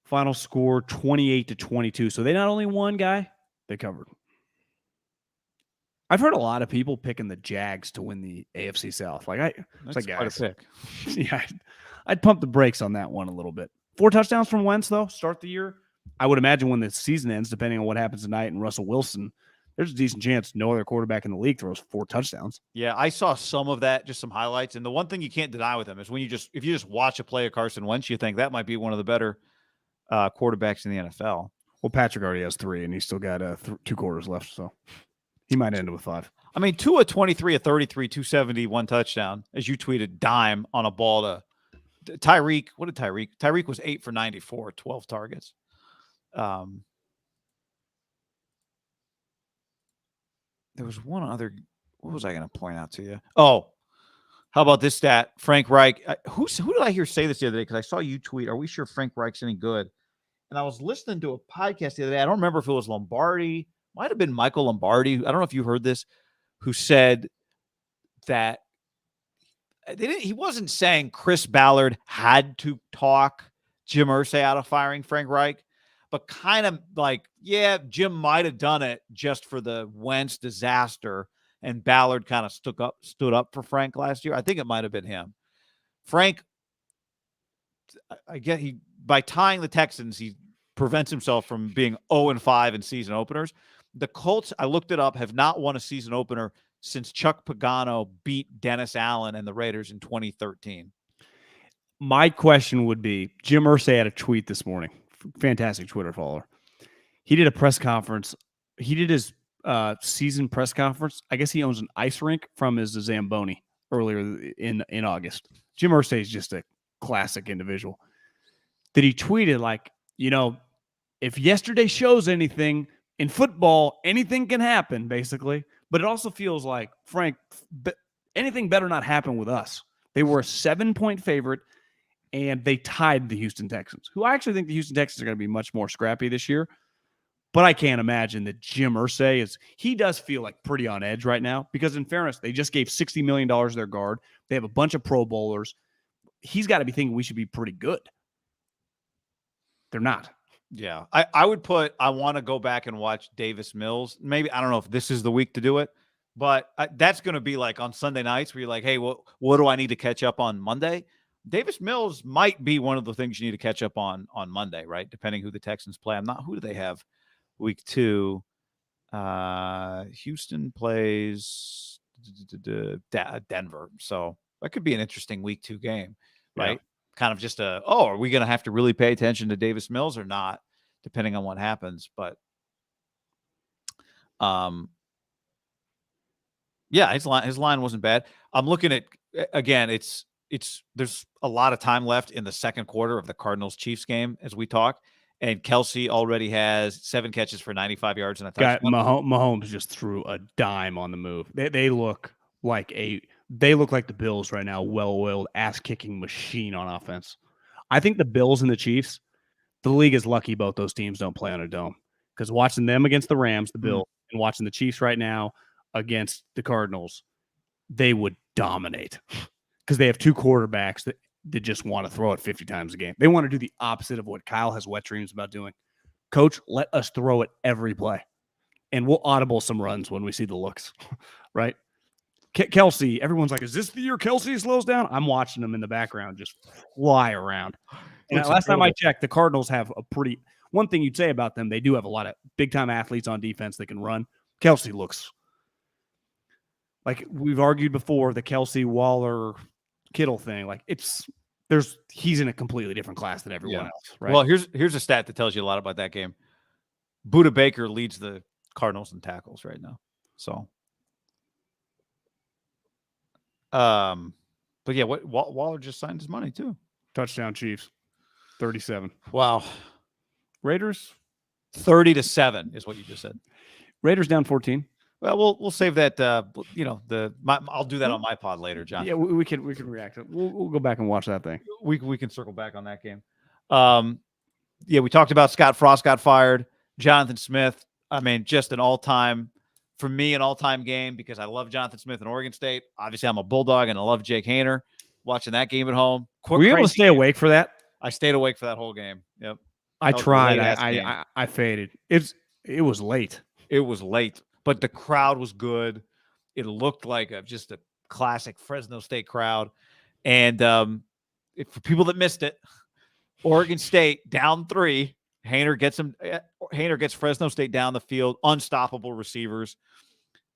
Final score 28-22. So they not only won, guy, they covered. I've heard a lot of people picking the Jags to win the AFC South. That's like, quite a pick. Yeah, I'd pump the brakes on that one a little bit. 4 touchdowns from Wentz, though, start the year. I would imagine when the season ends, depending on what happens tonight and Russell Wilson, there's a decent chance no other quarterback in the league throws 4 touchdowns. Yeah, I saw some of that, just some highlights. And the one thing you can't deny with him is if you just watch a play of Carson Wentz, you think that might be one of the better quarterbacks in the NFL. Well, Patrick already has 3, and he's still got 2 quarters left, so he might end with 5. I mean, 2 of 23 of 33, 270, 1 touchdown, as you tweeted, dime on a ball to Tyreek. What did Tyreek? Tyreek was 8 for 94, 12 targets. There was one other. What was I going to point out to you? Oh, how about this stat? Frank Reich. Who did I hear say this the other day? Because I saw you tweet, are we sure Frank Reich's any good? And I was listening to a podcast the other day. I don't remember if it was Lombardi, might have been Michael Lombardi. I don't know if you heard this, who said that he wasn't saying Chris Ballard had to talk Jim Irsay out of firing Frank Reich, but kind of like, yeah, Jim might have done it just for the Wentz disaster, and Ballard kind of stood up for Frank last year. I think it might have been him. Frank, I get by tying the Texans, he prevents himself from being 0-5 in season openers. The Colts, I looked it up, have not won a season opener since Chuck Pagano beat Dennis Allen and the Raiders in 2013. My question would be, Jim Irsay had a tweet this morning. Fantastic Twitter follower. He did a press conference. He did his season press conference. I guess he owns an ice rink from his Zamboni earlier in August. Jim Irsay is just a classic individual. That he tweeted like, if yesterday shows anything, in football, anything can happen, basically. But it also feels like, Frank, anything better not happen with us. They were a 7-point favorite, and they tied the Houston Texans, who I actually think the Houston Texans are going to be much more scrappy this year. But I can't imagine that Jim Irsay he does feel like pretty on edge right now, because in fairness, they just gave $60 million to their guard. They have a bunch of Pro Bowlers. He's got to be thinking we should be pretty good. They're not. Yeah. I want to go back and watch Davis Mills. Maybe, I don't know if this is the week to do it, but that's going to be like on Sunday nights where you're like, hey, what do I need to catch up on Monday? Davis Mills might be one of the things you need to catch up on Monday, right? Depending who the Texans play. Who do they have week 2? Houston plays Denver. So that could be an interesting week 2 game, right? Yeah. Kind of just are we going to have to really pay attention to Davis Mills or not, depending on what happens. But, yeah, his line wasn't bad. I'm looking at, again, there's a lot of time left in the second quarter of the Cardinals-Chiefs game as we talk. And Kelsey already has 7 catches for 95 yards and a touchdown. Mahomes just threw a dime on the move. They look like the Bills right now, well-oiled, ass-kicking machine on offense. I think the Bills and the Chiefs, the league is lucky both those teams don't play on a dome. Because watching them against the Rams, the Bills, and watching the Chiefs right now against the Cardinals, they would dominate. Because they have 2 quarterbacks that just want to throw it 50 times a game. They want to do the opposite of what Kyle has wet dreams about doing. Coach, let us throw it every play. And we'll audible some runs when we see the looks, right? Kelsey, everyone's like, is this the year Kelsey slows down? I'm watching them in the background just fly around. And last time I checked, the Cardinals have one thing you'd say about them, they do have a lot of big-time athletes on defense that can run. Kelsey looks like we've argued before, the Kelsey, Waller, Kittle thing. Like he's in a completely different class than everyone else, right? Well, here's a stat that tells you a lot about that game. Budda Baker leads the Cardinals in tackles right now. So, but yeah, Waller just signed his money too. Touchdown Chiefs, 37. Wow. Raiders 30-7 is what you just said. Raiders down 14. Well, we'll save that. I'll do that on my pod later, John. Yeah, we can react to it. We'll go back and watch that thing. We can circle back on that game. Yeah, we talked about Scott Frost got fired. Jonathan Smith. I mean, just an all-time game because I love Jonathan Smith and Oregon State. Obviously, I'm a Bulldog and I love Jake Haener. Watching that game at home. Were you able to stay awake for that? I stayed awake for that whole game. Yep. I tried. I faded. It was late. It was late, but the crowd was good. It looked like just a classic Fresno State crowd. And for people that missed it, Oregon State down 3. Haener gets Fresno State down the field. Unstoppable receivers.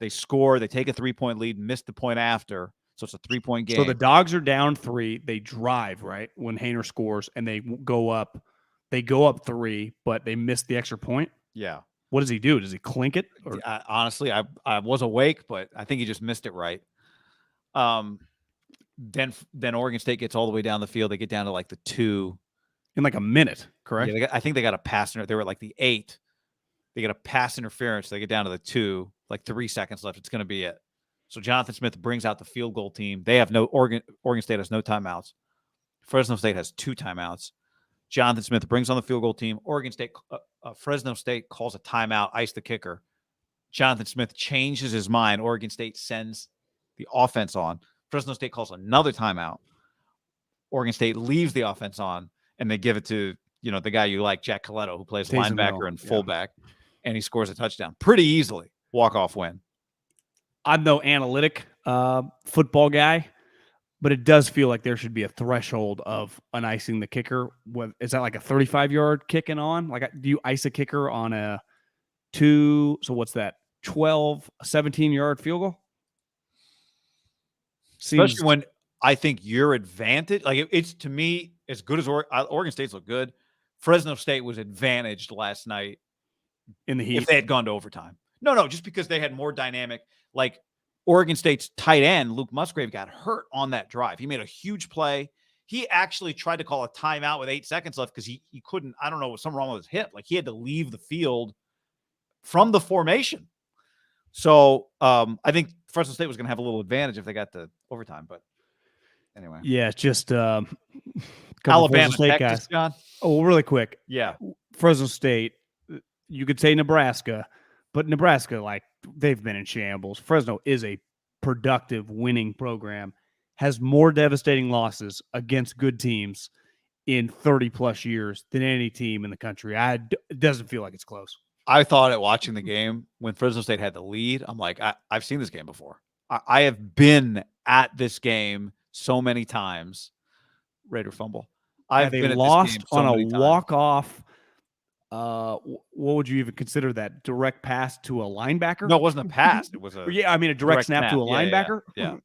They score. They take a 3-point lead. Missed the point after. So it's a 3-point game. So the Dogs are down 3. They drive, right, when Haener scores, and they go up. They go up 3, but they missed the extra point. Yeah. What does he do? Does he clink it? Or? Honestly, I was awake, but I think he just missed it right. Then Oregon State gets all the way down the field. They get down to like the 2. In like a minute, correct? Yeah, I think they got a pass. They were at like the 8. They get a pass interference. They get down to the 2, like 3 seconds left. It's going to be it. So Jonathan Smith brings out the field goal team. They have Oregon State has no timeouts. Fresno State has 2 timeouts. Jonathan Smith brings on the field goal team. Fresno State calls a timeout, ice the kicker. Jonathan Smith changes his mind. Oregon State sends the offense on. Fresno State calls another timeout. Oregon State leaves the offense on, and they give it to, the guy you like, Jack Coletto, who plays Taysom linebacker Hill, and fullback, and he scores a touchdown pretty easily. Walk-off win. I'm no analytic football guy, but it does feel like there should be a threshold of unicing the kicker. Is that like a 35-yard kicking on? Like, do you ice a kicker on a 2? So what's that? 17-yard field goal? Especially when I think your advantage, like it's to me, as good as Oregon State's look good, Fresno State was advantaged last night in the heat. If they had gone to overtime. No, just because they had more dynamic. Like Oregon State's tight end, Luke Musgrave, got hurt on that drive. He made a huge play. He actually tried to call a timeout with 8 seconds left because he couldn't, I don't know, something wrong with his hip. Like he had to leave the field from the formation. So I think Fresno State was going to have a little advantage if they got to overtime. But anyway. Yeah, it's just Alabama, State Texas, guys. John. Oh, really quick. Yeah. Fresno State, you could say Nebraska, but Nebraska, like, they've been in shambles. Fresno is a productive, winning program, has more devastating losses against good teams in 30-plus years than any team in the country. It doesn't feel like it's close. I thought at watching the game when Fresno State had the lead, I'm like, I've seen this game before. I have been at this game so many times. Raider fumble. They lost on a walk-off. What would you even consider that? Direct pass to a linebacker? No, it wasn't a pass. It was a a direct snap to a linebacker. Yeah.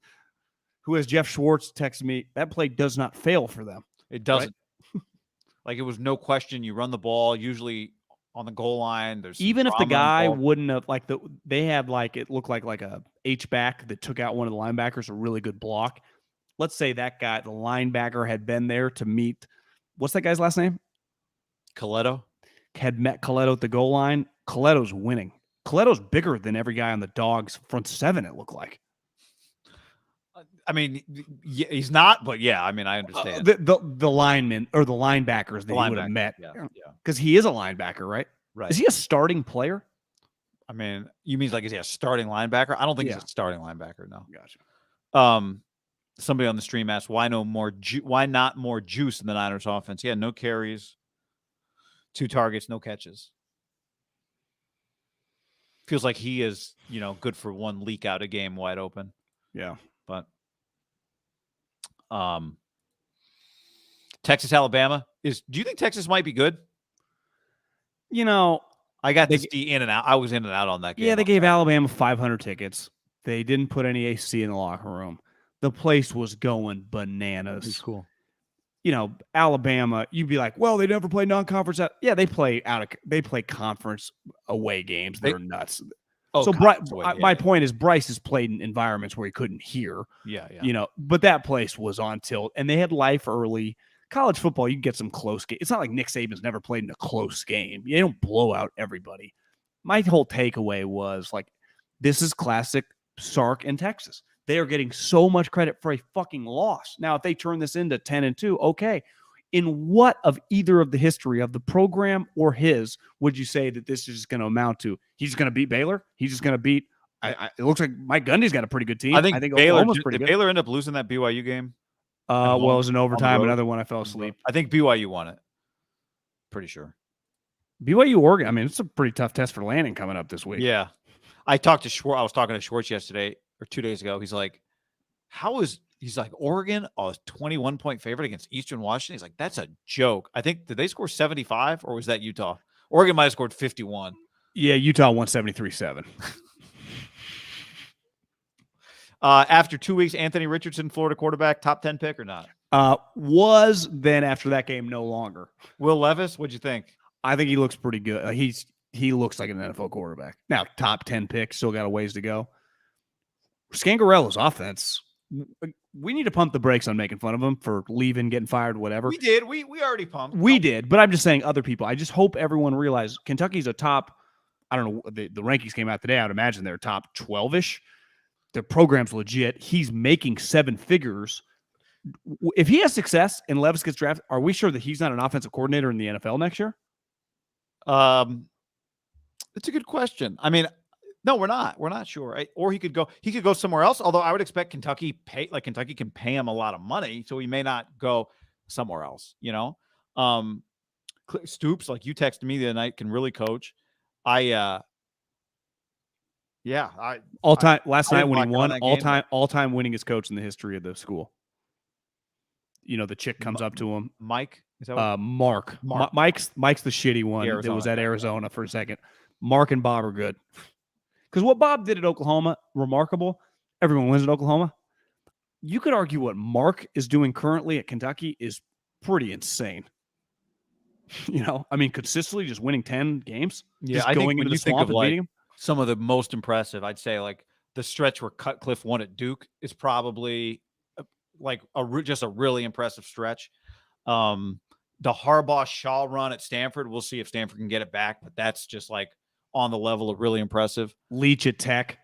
Who, as Jeff Schwartz texted me, that play does not fail for them. It doesn't. Right? Like it was no question. You run the ball usually on the goal line. There's even if the guy wouldn't have they had it looked like a H-back that took out one of the linebackers, a really good block. Let's say that guy, the linebacker, had been there to meet, what's that guy's last name? Coletto. Had met Coletto at the goal line. Coletto's winning. Coletto's bigger than every guy on the Dogs front seven, it looked like. I mean, yeah, he's not, but yeah, I mean, I understand. The linemen or the linebackers that he would have met. Yeah. Because he is a linebacker, right? Right. Is he a starting player? I mean, you mean is he a starting linebacker? I don't think he's a starting linebacker, no. Gotcha. Somebody on the stream asked, why not more juice in the Niners offense? Yeah, no carries, 2 targets, no catches. Feels like he is, good for one leak out a game wide open. Yeah. But Texas, Alabama do you think Texas might be good? I got to see in and out. I was in and out on that game. Yeah, they gave Alabama 500 tickets. They didn't put any AC in the locker room. The place was going bananas. That's cool. Alabama, you'd be like, well, they never play non-conference. Yeah, they play conference away games. They're nuts. Oh, so my point is Bryce has played in environments where he couldn't hear. Yeah. But that place was on tilt, and they had life early. College football, you can get some close games. It's not like Nick Saban's never played in a close game. You don't blow out everybody. My whole takeaway was this is classic Sark in Texas. They are getting so much credit for a fucking loss. Now, if they turn this into 10-2, okay. In what of either of the history of the program or his would you say that this is just going to amount to? He's just going to beat Baylor? He's just going to beat it looks like Mike Gundy's got a pretty good team. I think Baylor Oklahoma's pretty good. Baylor end up losing that BYU game? It was an overtime. Another one I fell asleep. I think BYU won it. Pretty sure. BYU Oregon. I mean, it's a pretty tough test for Lanning coming up this week. Yeah. I talked to Schwartz. I was talking to Schwartz yesterday or 2 days ago. He's like, Oregon, a 21-point favorite against Eastern Washington? He's like, that's a joke. I think, did they score 75 or was that Utah? Oregon might have scored 51. Yeah, Utah won 73-7. After 2 weeks, Anthony Richardson, Florida quarterback, top 10 pick or not? Was then after that game no longer. Will Levis, what'd you think? I think he looks pretty good. He looks like an NFL quarterback. Now, top 10 pick, still got a ways to go. Scangarello's offense, we need to pump the brakes on making fun of him for leaving, getting fired, whatever. We did. We already pumped. We did, but I'm just saying other people. I just hope everyone realizes Kentucky's a top, I don't know, the rankings came out today. I would imagine they're top 12-ish. Their program's legit. He's making 7 figures. If he has success and Levis gets drafted, are we sure that he's not an offensive coordinator in the NFL next year? It's a good question. I mean, No, we're not. We're not sure. Or he could go somewhere else. Although I would expect Kentucky can pay him a lot of money, so he may not go somewhere else. Stoops, like you texted me the other night, can really coach. Last night when he won, all time winningest coach in the history of the school. The chick comes up to him. Mike? Is that Mark. Mike's the shitty one that was at Arizona for a second. Mark and Bob are good. Because what Bob did at Oklahoma, remarkable. Everyone wins at Oklahoma. You could argue what Mark is doing currently at Kentucky is pretty insane. Consistently just winning 10 games. Yeah, I think when you think of some of the most impressive, I'd say like the stretch where Cutcliffe won at Duke is probably just a really impressive stretch. The Harbaugh-Shaw run at Stanford, we'll see if Stanford can get it back, but that's just like on the level of really impressive. Leach at Tech.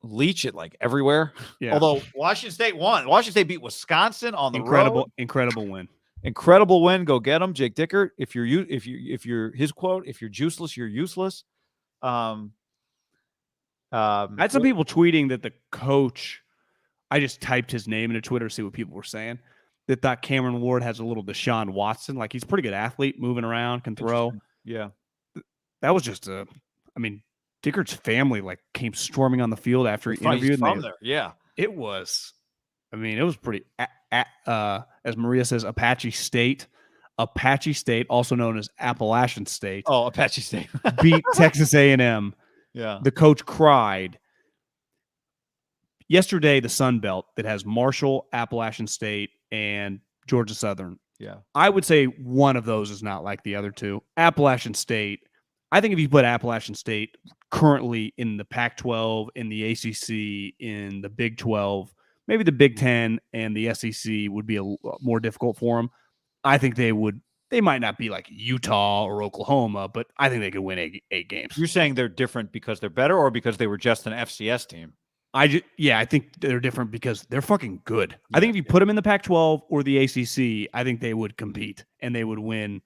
Leach it like everywhere. Yeah. Although Washington State won. Washington State beat Wisconsin on the road. Incredible win. Incredible win. Go get them, Jake Dickert. If you're his quote, if you're juiceless, you're useless. I had some people tweeting that the coach, I just typed his name into Twitter to see what people were saying, that thought Cameron Ward has a little Deshaun Watson. Like, he's a pretty good athlete, moving around, can throw. Yeah. That was just Dickert's family came storming on the field after he interviewed from there. Yeah. It was pretty, as Maria says, Apache State, also known as Appalachian State. Oh, Apache State. beat Texas A&M. Yeah. The coach cried. Yesterday, the Sun Belt that has Marshall, Appalachian State, and Georgia Southern. Yeah. I would say one of those is not like the other two. Appalachian State, I think if you put Appalachian State currently in the Pac-12, in the ACC, in the Big 12, maybe the Big 10 and the SEC would be a more difficult for them. I think they might not be like Utah or Oklahoma, but I think they could win eight games. You're saying they're different because they're better or because they were just an FCS team? I think they're different because they're fucking good. Yeah. I think if you put them in the Pac-12 or the ACC, I think they would compete and they would win.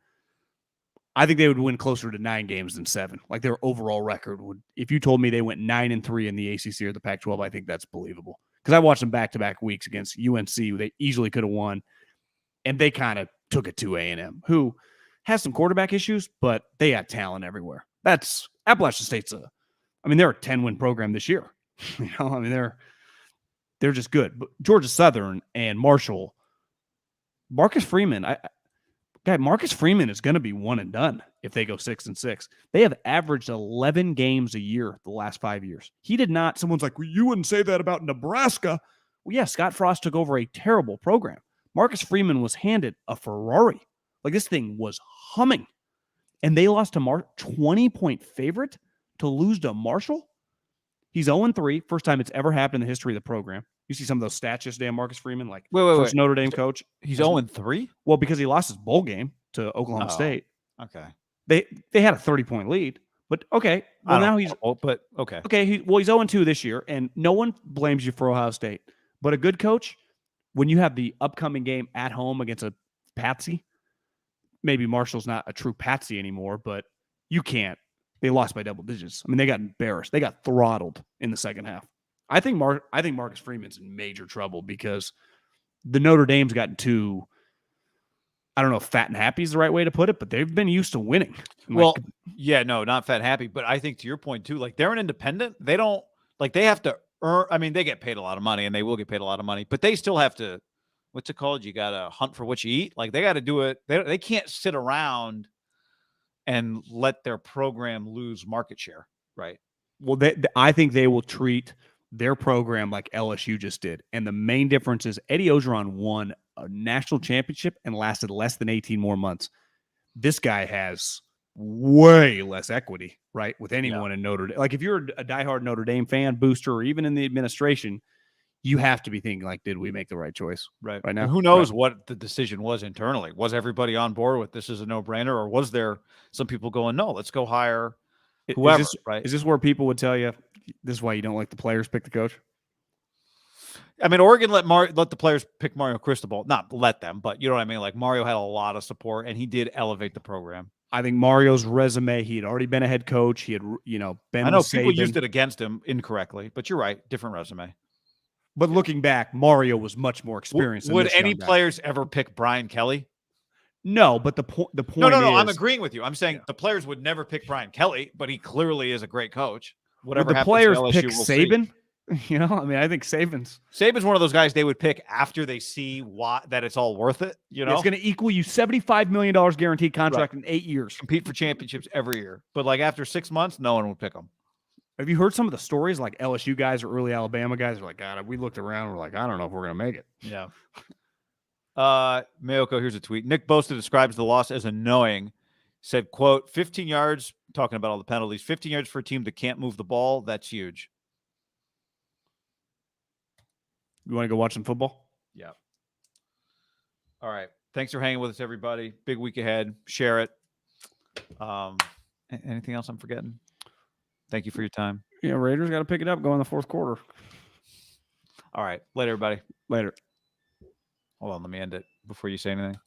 I think they would win closer to 9 games than 7. Like, their overall record would. If you told me they went 9-3 in the ACC or the Pac-12, I think that's believable. Because I watched them back-to-back weeks against UNC. They easily could have won, and they kind of took it to A&M, who has some quarterback issues, but they got talent everywhere. That's Appalachian State's they're a 10-win program this year. They're just good. But Georgia Southern and Marshall, Marcus Freeman, Marcus Freeman is going to be one and done if they go 6-6. They have averaged 11 games a year the last 5 years. He did not. Someone's like, well, you wouldn't say that about Nebraska. Well, yeah, Scott Frost took over a terrible program. Marcus Freeman was handed a Ferrari. Like, this thing was humming. And they lost to 20-point favorite to lose to Marshall. He's 0-3. First time it's ever happened in the history of the program. You see some of those stats yesterday on Marcus Freeman, like first Notre Dame coach. He's 0-3? Well, because he lost his bowl game to Oklahoma State. Okay. They had a 30-point lead, but okay. Well, now he's but okay. Okay, he's 0-2 this year, and no one blames you for Ohio State. But a good coach, when you have the upcoming game at home against a patsy, maybe Marshall's not a true patsy anymore, but you can't. They lost by double digits. They got embarrassed. They got throttled in the second half. I think Marcus Freeman's in major trouble because the Notre Dame's gotten too, I don't know if fat and happy is the right way to put it, but they've been used to winning. Well, not fat and happy, but I think to your point too, like, they're an independent. They don't, they have to earn. They get paid a lot of money and they will get paid a lot of money, but they still have to, what's it called? You got to hunt for what you eat. Like, they got to do it. They can't sit around and let their program lose market share, right? Well, I think they will treat their program like LSU just did. And the main difference is Eddie Ogeron won a national championship and lasted less than 18 more months. This guy has way less equity, right, with anyone in Notre Dame. Like, if you're a diehard Notre Dame fan, booster, or even in the administration, you have to be thinking, like, did we make the right choice right now? And who knows what the decision was internally? Was everybody on board with this is a no-brainer, or was there some people going, no, let's go hire whoever, right? Is this where people would tell you, this is why you don't like the players pick the coach? Oregon let the players pick Mario Cristobal. Not let them, but you know what I mean? Like, Mario had a lot of support, and he did elevate the program. I think Mario's resume, he had already been a head coach. He had, been I know with people Saban. used it against him incorrectly, but you're right. Different resume. But looking back, Mario was much more experienced. Would than this any young guy. players ever pick Brian Kelly? No, but the point No, is, I'm agreeing with you. I'm saying the players would never pick Brian Kelly, but he clearly is a great coach. Whatever would the happens players to LSU, pick we'll see. Saban? I think Saban's one of those guys they would pick after they see that it's all worth it. It's going to equal you $75 million guaranteed contract in 8 years. Compete for championships every year. But like after 6 months, no one would pick him. Have you heard some of the stories? Like LSU guys or early Alabama guys are like, God, we looked around. We're like, I don't know if we're going to make it. Yeah. Mayoko, here's a tweet. Nick Bosa describes the loss as annoying. Said, quote, 15 yards, talking about all the penalties, 15 yards for a team that can't move the ball. That's huge. You want to go watch some football? Yeah. All right. Thanks for hanging with us, everybody. Big week ahead. Share it. Anything else I'm forgetting? Thank you for your time. Yeah, Raiders got to pick it up, go in the fourth quarter. All right. Later, everybody. Later. Hold on. Let me end it before you say anything.